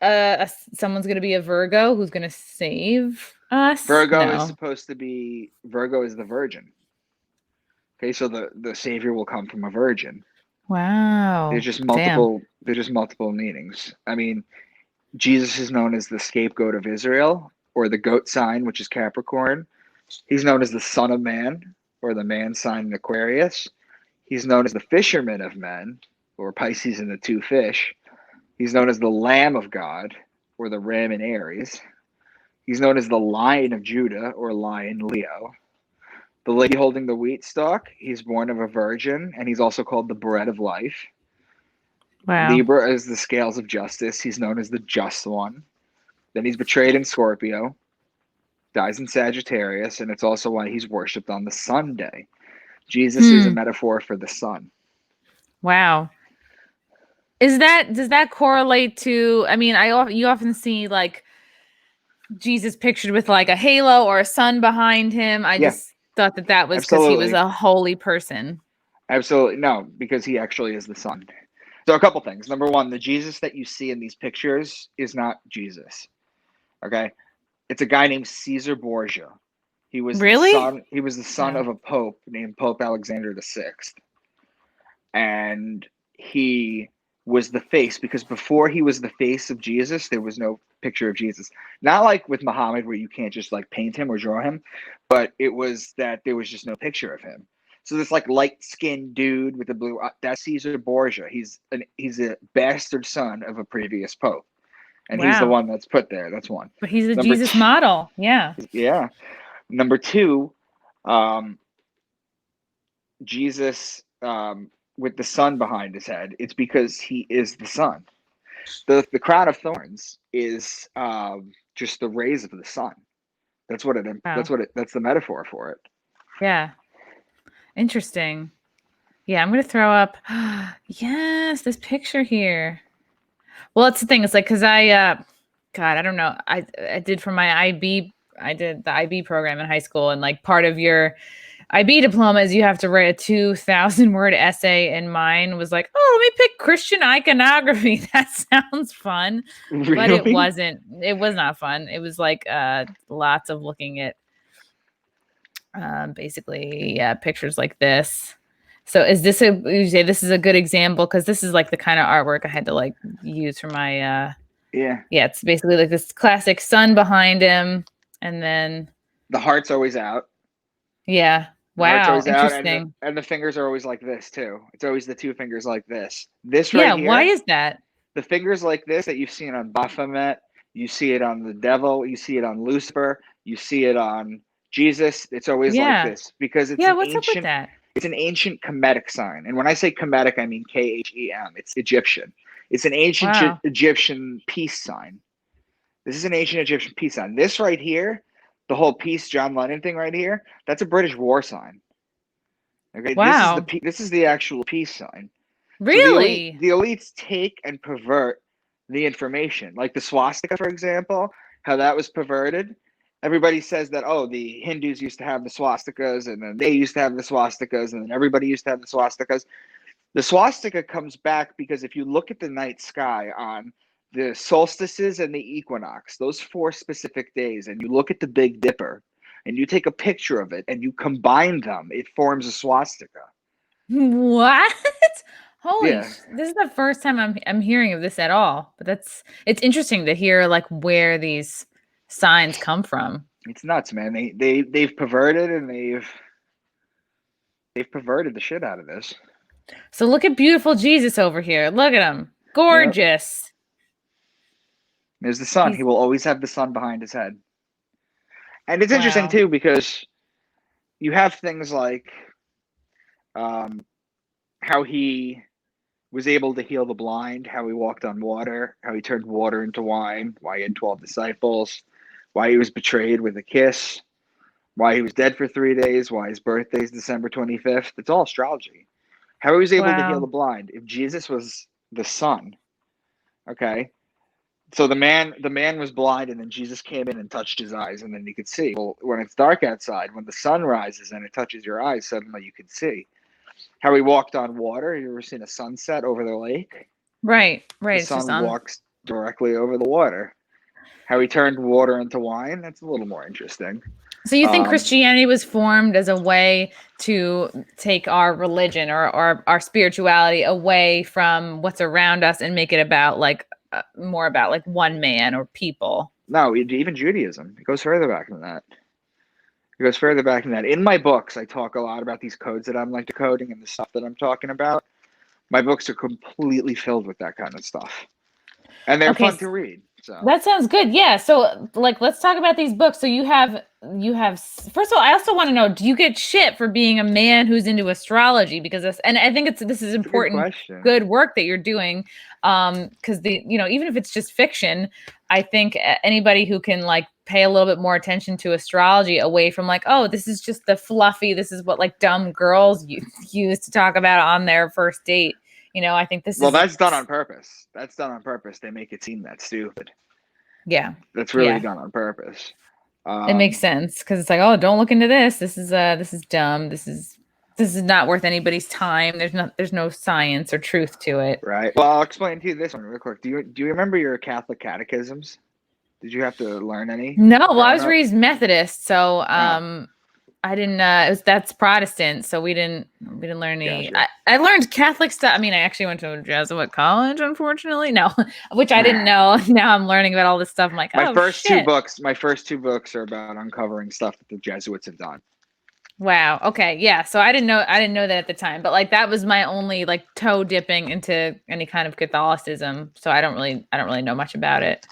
someone's going to be a Virgo who's going to save us? Virgo is No. supposed to be Virgo is the virgin. Okay, so the savior will come from a virgin. Wow. Damn. There's just multiple meanings. I mean, Jesus is known as the scapegoat of Israel, or the goat sign, which is Capricorn. He's known as the Son of Man, or the man sign in Aquarius. He's known as the fisherman of men, or Pisces and the two fish. He's known as the Lamb of God, or the ram in Aries. He's known as the Lion of Judah, or Lion Leo. The lady holding the wheat stalk, he's born of a virgin, and he's also called the bread of life. Wow. Libra is the scales of justice. He's known as the just one. Then he's betrayed in Scorpio, dies in Sagittarius, and it's also why he's worshipped on the Sunday. Jesus is a metaphor for the sun. Wow. Does that correlate to, I mean, you often see like Jesus pictured with like a halo or a sun behind him. I just thought that was because he was a holy person. Absolutely. No, because he actually is the sun. So a couple things. Number one, the Jesus that you see in these pictures is not Jesus. Okay? It's a guy named Caesar Borgia. He was Really? He was the son of a pope named Pope Alexander VI. And he was the face, because before he was the face of Jesus, there was no picture of Jesus. Not like with Muhammad, where you can't just like paint him or draw him, but it was that there was just no picture of him. So this like light-skinned dude with the blue, that's Caesar Borgia. He's a bastard son of a previous pope, and he's the one that's put there. That's one. But he's a Jesus model. Yeah. Yeah. Number two, Jesus with the sun behind his head. It's because he is the sun. The crown of thorns is just the rays of the sun. That's the metaphor for it. Yeah. Interesting. Yeah, I'm gonna throw up. Yes, this picture here. Well, it's the thing. It's like because God, I don't know. I did for my IB. I did the IB program in high school, and like part of your IB diploma is you have to write a 2,000-word essay, and mine was like, oh, let me pick Christian iconography. That sounds fun. Really? But it wasn't. It was not fun. It was like lots of looking at basically pictures like this. So is this you say this is a good example, because this is like the kind of artwork I had to like use for my yeah, it's basically like this classic sun behind him, and then the heart's always out. Yeah. Wow. Interesting. And the fingers are always like this too. It's always the two fingers like this. This right here. Why is that? The fingers like this that you've seen on Baphomet, you see it on the devil, you see it on Lucifer, you see it on Jesus. It's always like this because it's what's up with that? It's an ancient Kemetic sign. And when I say Kemetic, I mean Khem. It's Egyptian. It's an ancient Egyptian peace sign. This is an ancient Egyptian peace sign. This right here, the whole peace John Lennon thing right here, that's a British war sign. Okay, wow. This is the actual peace sign. Really? So the elites take and pervert the information. Like the swastika, for example, how that was perverted. Everybody says that, oh, the Hindus used to have the swastikas, and then they used to have the swastikas, and then everybody used to have the swastikas. The swastika comes back because if you look at the night sky on the solstices and the equinox, those 4 specific days, and you look at the Big Dipper, and you take a picture of it, and you combine them, it forms a swastika. What? Holy! This is the first time I'm hearing of this at all. But it's interesting to hear like where these signs come from. It's nuts, man. They've perverted and they've perverted the shit out of this. So look at beautiful Jesus over here. Look at him, gorgeous. Yep. There's the sun. He will always have the sun behind his head. And it's interesting too because you have things like how he was able to heal the blind, how he walked on water, how he turned water into wine, why he had 12 disciples, why he was betrayed with a kiss, why he was dead for 3 days, why his birthday is December 25th. It's all astrology. How he was able to heal the blind. If Jesus was the sun, okay, So the man was blind, and then Jesus came in and touched his eyes, and then he could see. Well, when it's dark outside, when the sun rises and it touches your eyes, suddenly you can see. How he walked on water. You ever seen a sunset over the lake? Right. The It's just sun on. walks directly over the water. How he turned water into wine. That's a little more interesting. So you think Christianity was formed as a way to take our religion or our spirituality away from what's around us and make it about like more about like one man or people? No, even Judaism. It goes further back than that. In my books, I talk a lot about these codes that I'm like decoding and the stuff that I'm talking about. My books are completely filled with that kind of stuff. And they're fun to read. So that sounds good. Yeah. So like, let's talk about these books. So you have, first of all, I also want to know, do you get shit for being a man who's into astrology? Because and I think this is important, good work that you're doing. Cause even if it's just fiction, I think anybody who can like pay a little bit more attention to astrology away from like, oh, this is just the fluffy, this is what like dumb girls use to talk about on their first date. I think that's done on purpose. They make it seem that stupid. Yeah. That's really done on purpose. It makes sense because it's like, oh, don't look into this. This is dumb. This is not worth anybody's time. There's no science or truth to it. Right. Well, I'll explain to you this one real quick. Do you remember your Catholic catechisms? Did you have to learn any? No, well, I was raised Methodist, so I didn't. That's Protestant, so we didn't learn any. Gotcha. I learned Catholic stuff. I mean, I actually went to a Jesuit college, unfortunately. No, which I didn't know. Now I'm learning about all this stuff. I'm like, my first two books are about uncovering stuff that the Jesuits have done. Wow. Okay. Yeah. So I didn't know that at the time, but like that was my only like toe dipping into any kind of Catholicism. So I don't really know much about it.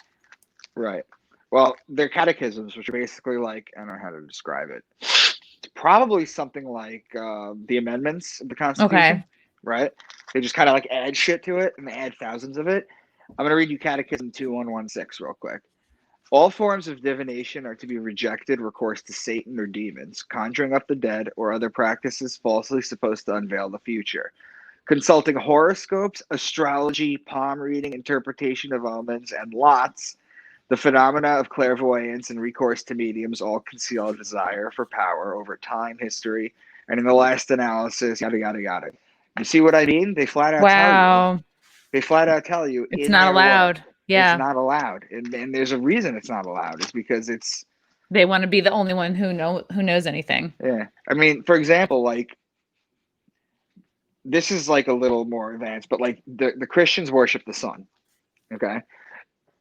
Right. Well, they're catechisms, which are basically like, I don't know how to describe it. It's probably something like the amendments of the Constitution. Okay. Right? They just kind of like add shit to it, and they add thousands of it. I'm going to read you Catechism 2116 real quick. All forms of divination are to be rejected, recourse to Satan or demons, conjuring up the dead, or other practices falsely supposed to unveil the future. Consulting horoscopes, astrology, palm reading, interpretation of omens, and lots, the phenomena of clairvoyance and recourse to mediums all conceal a desire for power over time, history, and in the last analysis, yada, yada, yada. You see what I mean? They flat out tell you. They flat out tell you it's not allowed. Work, yeah. It's not allowed. And there's a reason it's not allowed. It's because they want to be the only one who knows anything. Yeah. I mean, for example, like, this is like a little more advanced, but like the Christians worship the sun. Okay.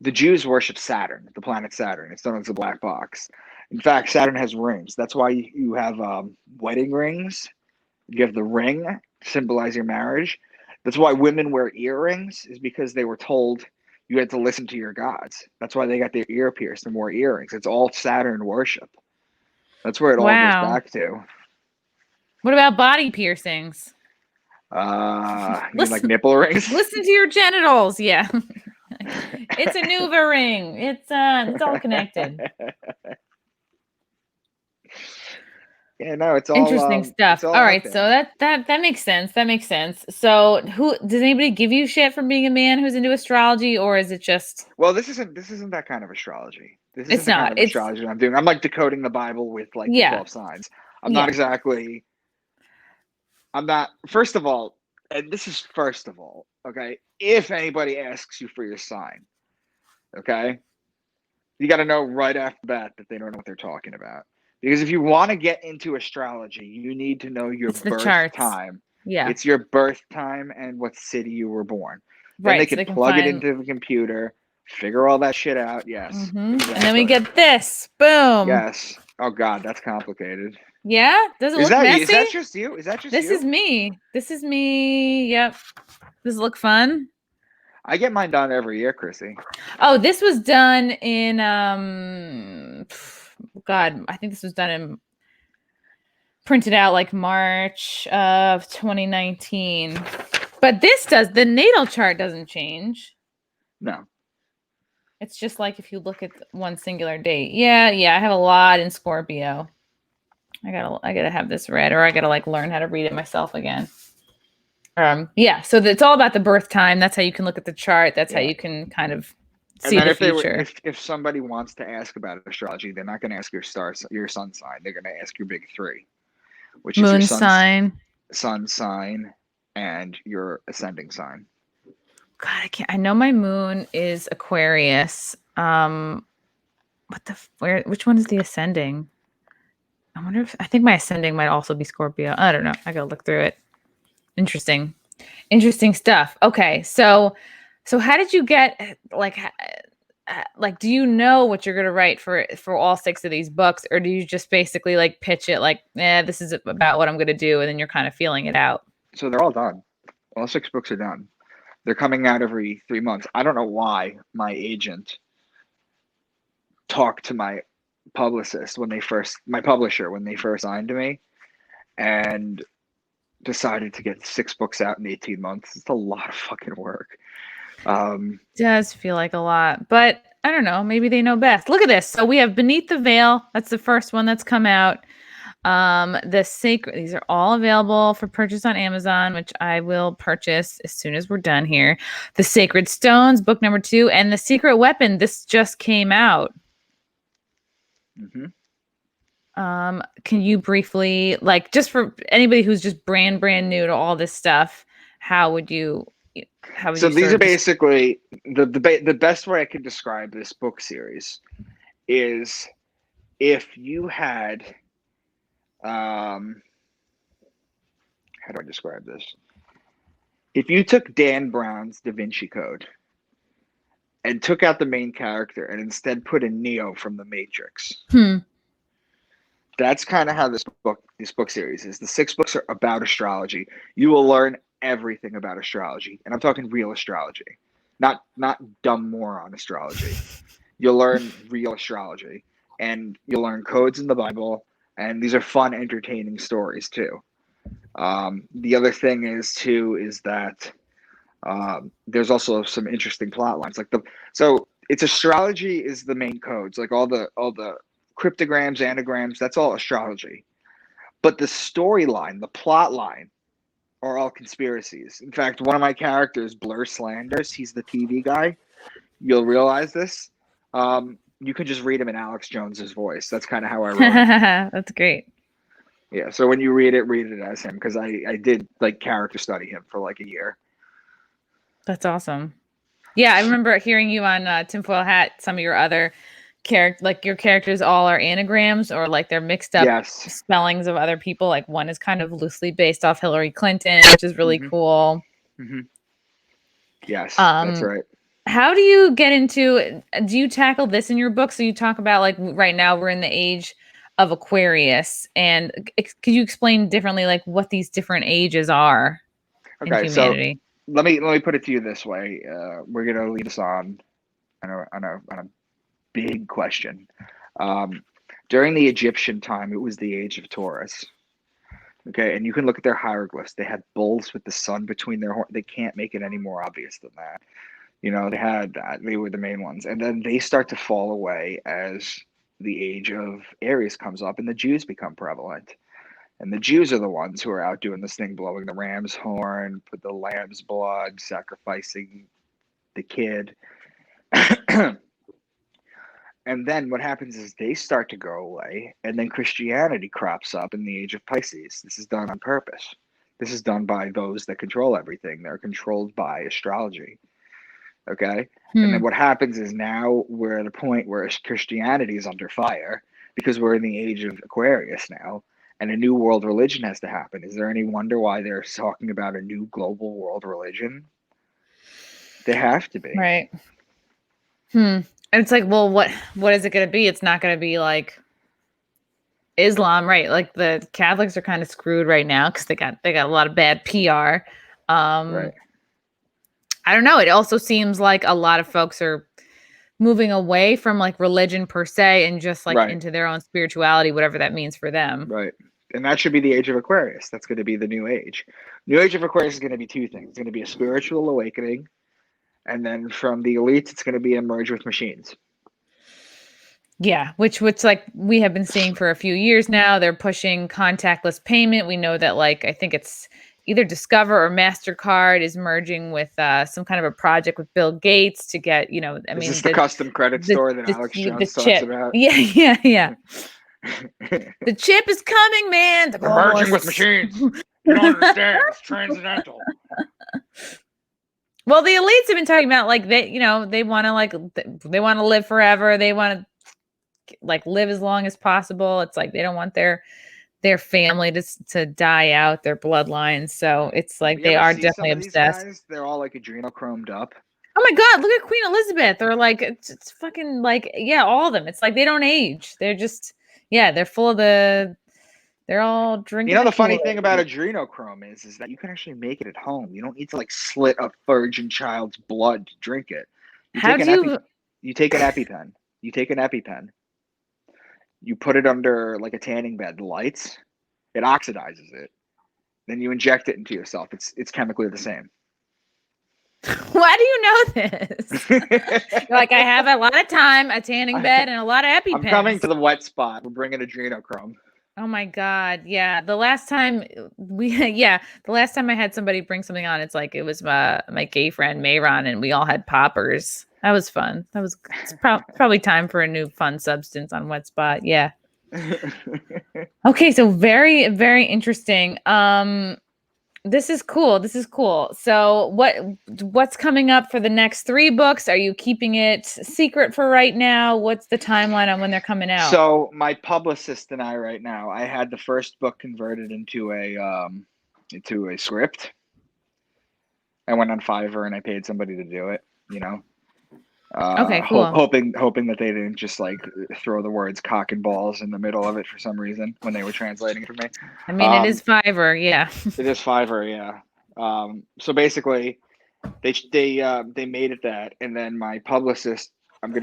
The Jews worship Saturn, the planet Saturn. It's known as the black box. In fact, Saturn has rings. That's why you have wedding rings. You have the ring to symbolize your marriage. That's why women wear earrings, is because they were told you had to listen to your gods. That's why they got their ear pierced and wore earrings. It's all Saturn worship. That's where it all goes back to. What about body piercings? You mean like nipple rings? Listen to your genitals. Yeah. It's a Nuva ring. It's all connected. Yeah, no, it's all interesting stuff. All right, so that makes sense. That makes sense. So, does anybody give you shit for being a man who's into astrology, or is it just? Well, this isn't that kind of astrology. This isn't the kind of astrology I'm doing. I'm like decoding the Bible with like the 12 signs. I'm not exactly. I'm not. First of all, and this is first of all, okay. If anybody asks you for your sign, okay, you got to know right off the bat that they don't know what they're talking about. Because if you want to get into astrology, you need to know your birth time. Yeah. It's your birth time and what city you were born. Then they can plug it into the computer, figure all that shit out. Yes. Mm-hmm. Exactly. And then we get this. Boom. Yes. Oh, God, that's complicated. Yeah? Does it look messy? Is that just you? This is me. This is me. Yep. Does it look fun? I get mine done every year, Chrissy. Oh, this was done in God, I think this was done in printed out like March of 2019. But the natal chart doesn't change. No. It's just like if you look at one singular date. Yeah, I have a lot in Scorpio. I gotta have this read, or I gotta like learn how to read it myself again. So it's all about the birth time. That's how you can look at the chart. That's how you can kind of And see then the if they were, future. if somebody wants to ask about astrology, they're not going to ask your sun sign. They're going to ask your big three, which is your Moon sign. sun sign and your ascending sign. God, I can't. I know my moon is Aquarius. Which one is the ascending? I wonder if I think my ascending might also be Scorpio. I don't know. I gotta look through it. Interesting stuff. Okay, so how did you get like do you know what you're gonna write for all 6 of these books, or do you just basically like pitch it like, this is about what I'm gonna do, and then you're kind of feeling it out? So they're all done. All 6 books are done. They're coming out every 3 months. I don't know why my agent talked to my publicist my publisher when they first signed to me, and decided to get 6 books out in 18 months. It's a lot of fucking work. Does feel like a lot, but I don't know. Maybe they know best. Look at this. So we have Beneath the Veil. That's the first one that's come out. The Sacred. These are all available for purchase on Amazon, which I will purchase as soon as we're done here. The Sacred Stones, book number 2, and The Secret Weapon. This just came out. Mm-hmm. Can you briefly, like, just for anybody who's just brand new to all this stuff, how would you So these are basically the best way I can describe this book series is if you had how do I describe this? If you took Dan Brown's Da Vinci Code and took out the main character and instead put in Neo from The Matrix. That's kind of how this book series is. The 6 books are about astrology. You will learn everything about astrology, and I'm talking real astrology, not dumb moron astrology. You'll learn real astrology, and you'll learn codes in the Bible, and these are fun, entertaining stories too. The other thing is that there's also some interesting plot lines. So it's astrology is the main codes, like all the cryptograms, anagrams, that's all astrology. But the storyline, the plot line, are all conspiracies. In fact, one of my characters, Blur Slanders, he's the TV guy. You'll realize this. You can just read him in Alex Jones's voice. That's kind of how I wrote it. That's great. Yeah, so when you read it as him, because I did like character study him for like a year. That's awesome. Yeah, I remember hearing you on Tinfoil Hat. Some of your other your characters all are anagrams, or like they're mixed up spellings of other people. Like one is kind of loosely based off Hillary Clinton, which is really cool. Mm-hmm. Yes, that's right. How do you get into? Do you tackle this in your book? So you talk about like right now we're in the age of Aquarius, and could you explain differently like what these different ages are in humanity? So let me put it to you this way. We're gonna lead us on a big question. During the Egyptian time, it was the age of Taurus. Okay, and you can look at their hieroglyphs. They had bulls with the sun between their horns. They can't make it any more obvious than that. You know, they were the main ones, and then they start to fall away as the age of Aries comes up, and the Jews become prevalent. And the Jews are the ones who are out doing this thing, blowing the ram's horn, put the lamb's blood, sacrificing the kid. And then what happens is they start to go away, and then Christianity crops up in the age of Pisces. This is done on purpose. This is done by those that control everything. They're controlled by astrology. Okay? And then what happens is now we're at a point where Christianity is under fire because we're in the age of Aquarius now, and a new world religion has to happen. Is there any wonder why they're talking about a new global world religion? They have to be. Right. And it's like, well, what is it going to be? It's not going to be like Islam, right? Like the Catholics are kind of screwed right now because they got a lot of bad PR. Right. I don't know. It also seems like a lot of folks are moving away from like religion per se and just like into their own spirituality, whatever that means for them. Right. And that should be the age of Aquarius. That's going to be the new age. New age of Aquarius is going to be 2 things. It's going to be a spiritual awakening. And then from the elites, it's going to be a merge with machines. Yeah, which like we have been seeing for a few years now. They're pushing contactless payment. We know that like I think it's either Discover or MasterCard is merging with some kind of a project with Bill Gates to get, Is this the custom credit store that Alex the Jones talks chip. about? Yeah. The chip is coming, man. They're merging with machines. You don't understand. It's transcendental. Well, the elites have been talking about like they want to live forever. They want to like live as long as possible. It's like they don't want their family to die out, their bloodlines. So it's like they are definitely obsessed. Guys, they're all like adrenochromed up. Oh my God, look at Queen Elizabeth. They're like, it's fucking like, yeah, all of them. It's like they don't age. They're just, they're full of they're all drinking. The funny thing about adrenochrome is that you can actually make it at home. You don't need to like slit a virgin child's blood to drink it. You take an EpiPen. You take an EpiPen. You put it under like a tanning bed, the lights. It oxidizes it. Then you inject it into yourself. It's chemically the same. Why do you know this? You're like, I have a lot of time, a tanning bed, and a lot of EpiPens. I'm coming to the wet spot. We're bringing adrenochrome. Oh my God. Yeah. The last time I had somebody bring something on, it's like, it was my gay friend Mayron, and we all had poppers. That was fun. It's probably time for a new fun substance on Wet Spot. Yeah. Okay. So very, very interesting. This is cool. So what's coming up for the next 3 books? Are you keeping it secret for right now? What's the timeline on when they're coming out? So my publicist and I right now, I had the first book converted into a script. I went on Fiverr and I paid somebody to do it, Okay, cool. Hoping that they didn't just like throw the words cock and balls in the middle of it for some reason when they were translating it for me. I mean, it is Fiverr, yeah. It is Fiverr, yeah. So basically, they made it that, and then my publicist, who's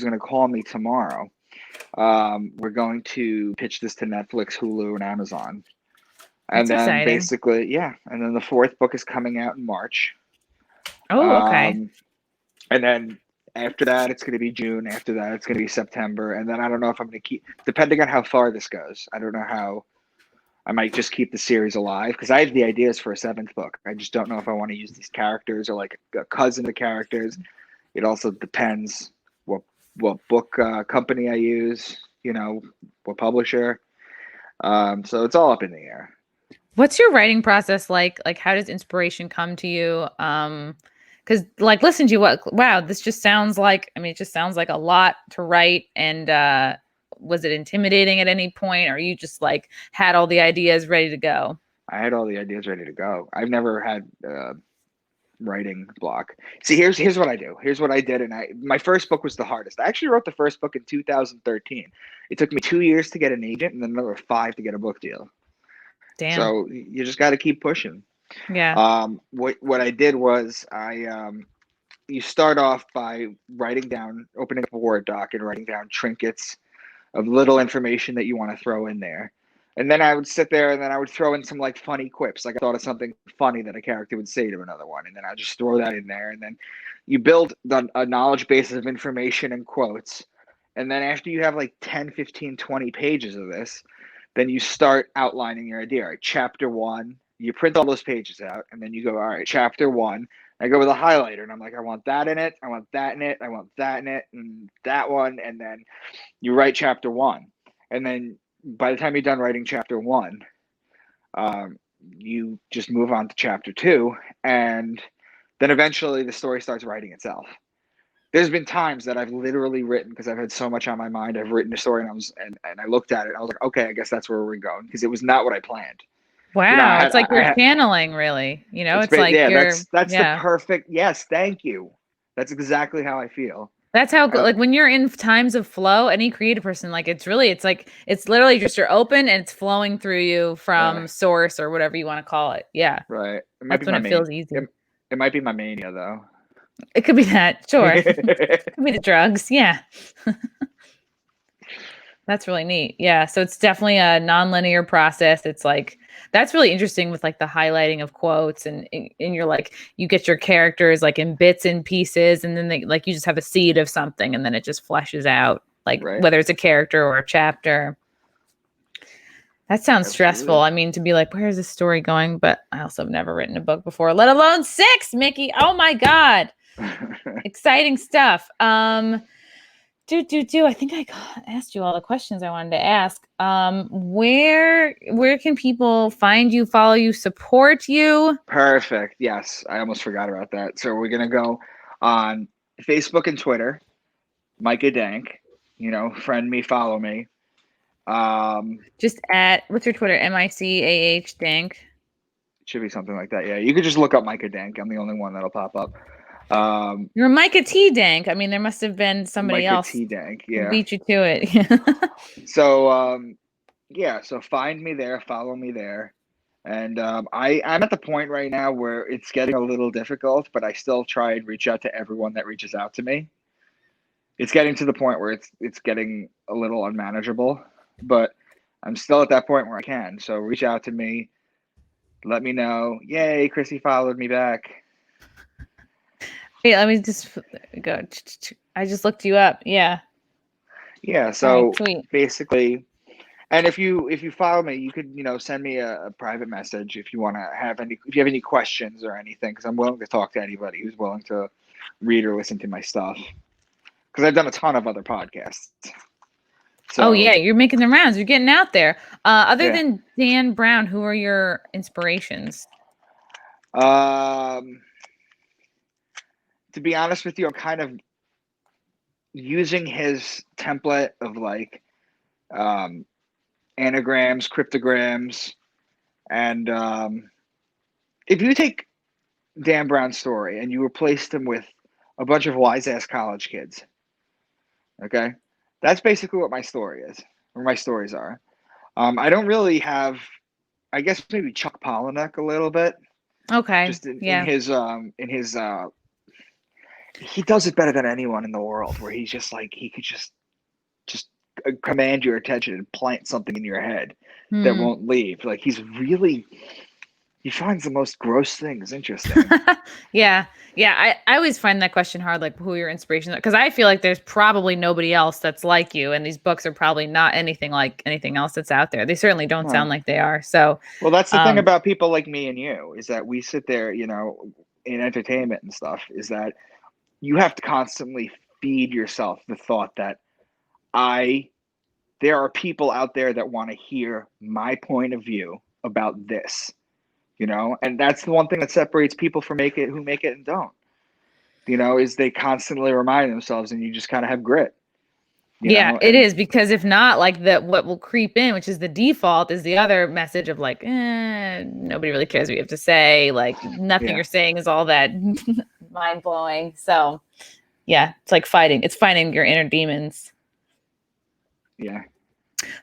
gonna call me tomorrow. We're going to pitch this to Netflix, Hulu, and Amazon. And That's then exciting. basically, yeah. And then the 4th book is coming out in March. Oh, okay. And then after that, it's going to be June. After that, it's going to be September. And then I don't know if I'm going to depending on how far this goes. I don't know how. I might just keep the series alive because I have the ideas for a 7th book. I just don't know if I want to use these characters or like a cousin of characters. It also depends what book company I use, what publisher. So it's all up in the air. What's your writing process like? Like, how does inspiration come to you? Because like, listen to you, wow, this just sounds like, it just sounds like a lot to write. And was it intimidating at any point? Or you just like had all the ideas ready to go? I had all the ideas ready to go. I've never had writing block. See, here's what I do. Here's what I did. And my first book was the hardest. I actually wrote the first book in 2013. It took me 2 years to get an agent and then another 5 to get a book deal. Damn. So you just got to keep pushing. Yeah. What I did was you start off by opening up a Word doc and writing down trinkets of little information that you want to throw in there. And then I would sit there and then I would throw in some like funny quips. Like I thought of something funny that a character would say to another one. And then I just throw that in there. And then you build a knowledge base of information and quotes. And then after you have like 10, 15, 20 pages of this, then you start outlining your idea. All right, chapter 1, you print all those pages out, and then you go, all right, chapter 1. I go with a highlighter, and I'm like, I want that in it, I want that in it, I want that in it, and that one. And then you write chapter 1. And then by the time you're done writing chapter 1, you just move on to chapter 2, and then eventually the story starts writing itself. There's been times that I've literally written because I've had so much on my mind. I've written a story and I looked at it. And I was like, okay, I guess that's where we're going because it was not what I planned. Wow, it's like you're channeling, really. It's like that's the perfect. Yes, thank you. That's exactly how I feel. That's how like when you're in times of flow, any creative person, like it's literally just you're open and it's flowing through you from source or whatever you want to call it. Yeah, right. That's when it feels easy. It might be my mania though. It could be that, sure. It could be the drugs, yeah. That's really neat. Yeah, so it's definitely a nonlinear process. It's like that's really interesting with like the highlighting of quotes and you're like you get your characters like in bits and pieces, and then they like you just have a seed of something, and then it just fleshes out like whether it's a character or a chapter. That sounds stressful. Absolutely. I mean, to be like, where is this story going? But I also have never written a book before, let alone 6, Mickey. Oh my God. Exciting stuff. I think I asked you all the questions I wanted to ask. Where can people find you, follow you, support you? Perfect. Yes, I almost forgot about that. So we're gonna go on Facebook and Twitter, Micah Dank. Friend me, follow me. Just at, what's your Twitter? MICAH Dank. It should be something like that. Yeah, you could just look up Micah Dank. I'm the only one that'll pop up. You're Micah T Dank. I mean, there must have been somebody Micah else T Dank. who Yeah. beat you to it. So so find me there, follow me there. And I'm at the point right now where it's getting a little difficult, but I still try and reach out to everyone that reaches out to me. It's getting to the point where it's getting a little unmanageable, but I'm still at that point where I can. So reach out to me, let me know. Yay, Chrissie followed me back. Hey, let me just go. I just looked you up. Yeah. Yeah. So right, sweet. basically, and if you follow me, you could send me a private message if you want to if you have any questions or anything, because I'm willing to talk to anybody who's willing to read or listen to my stuff. Because I've done a ton of other podcasts. So, oh yeah, you're making the rounds. You're getting out there. Other yeah. than Dan Brown, who are your inspirations? To be honest with you, I'm kind of using his template of like anagrams, cryptograms, and if you take Dan Brown's story and you replaced him with a bunch of wise ass college kids, okay, that's basically what my story is, or my stories are. I don't really have, I guess maybe Chuck Palahniuk a little bit. Okay. Just in yeah. his he does it better than anyone in the world, where he's just like, he could just command your attention and plant something in your head that won't leave. Like he finds the most gross things interesting. yeah. I always find that question hard, like who your inspirations are, because I feel like there's probably nobody else that's like you, and these books are probably not anything like anything else that's out there. They certainly don't sound like they are. So well, that's the thing about people like me and you, is that we sit there, in entertainment and stuff, is that you have to constantly feed yourself the thought that there are people out there that want to hear my point of view about this, and that's the one thing that separates people from who make it and don't, is they constantly remind themselves, and you just kind of have grit. It is, because if not, like what will creep in, which is the default, is the other message of like, nobody really cares what you have to say. Like nothing you're saying is all that mind blowing. So yeah, it's like fighting. It's fighting your inner demons. Yeah.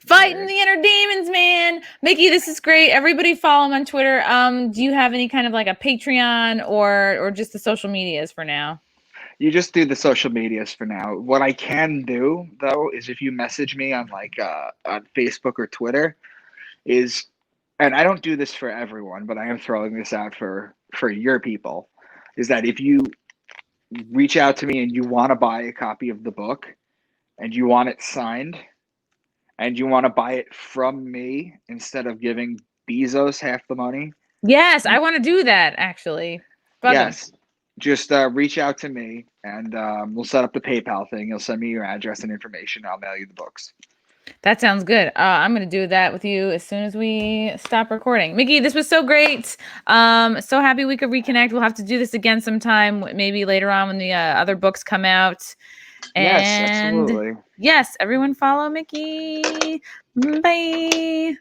Fighting the inner demons, man. Mickey, this is great. Everybody follow him on Twitter. Do you have any kind of like a Patreon or just the social medias for now? You just do the social medias for now. What I can do though is, if you message me on on Facebook or Twitter, and I don't do this for everyone, but I am throwing this out for your people, is that if you reach out to me and you want to buy a copy of the book and you want it signed and you want to buy it from me instead of giving Bezos half the money. Yes, I want to do that actually. Yes. Just reach out to me and we'll set up the PayPal thing. You'll send me your address and information. I'll mail you the books. That sounds good. I'm going to do that with you as soon as we stop recording. Mickey, this was so great. So happy we could reconnect. We'll have to do this again sometime, maybe later on when the other books come out. Yes, absolutely. Yes, everyone follow Mickey. Bye.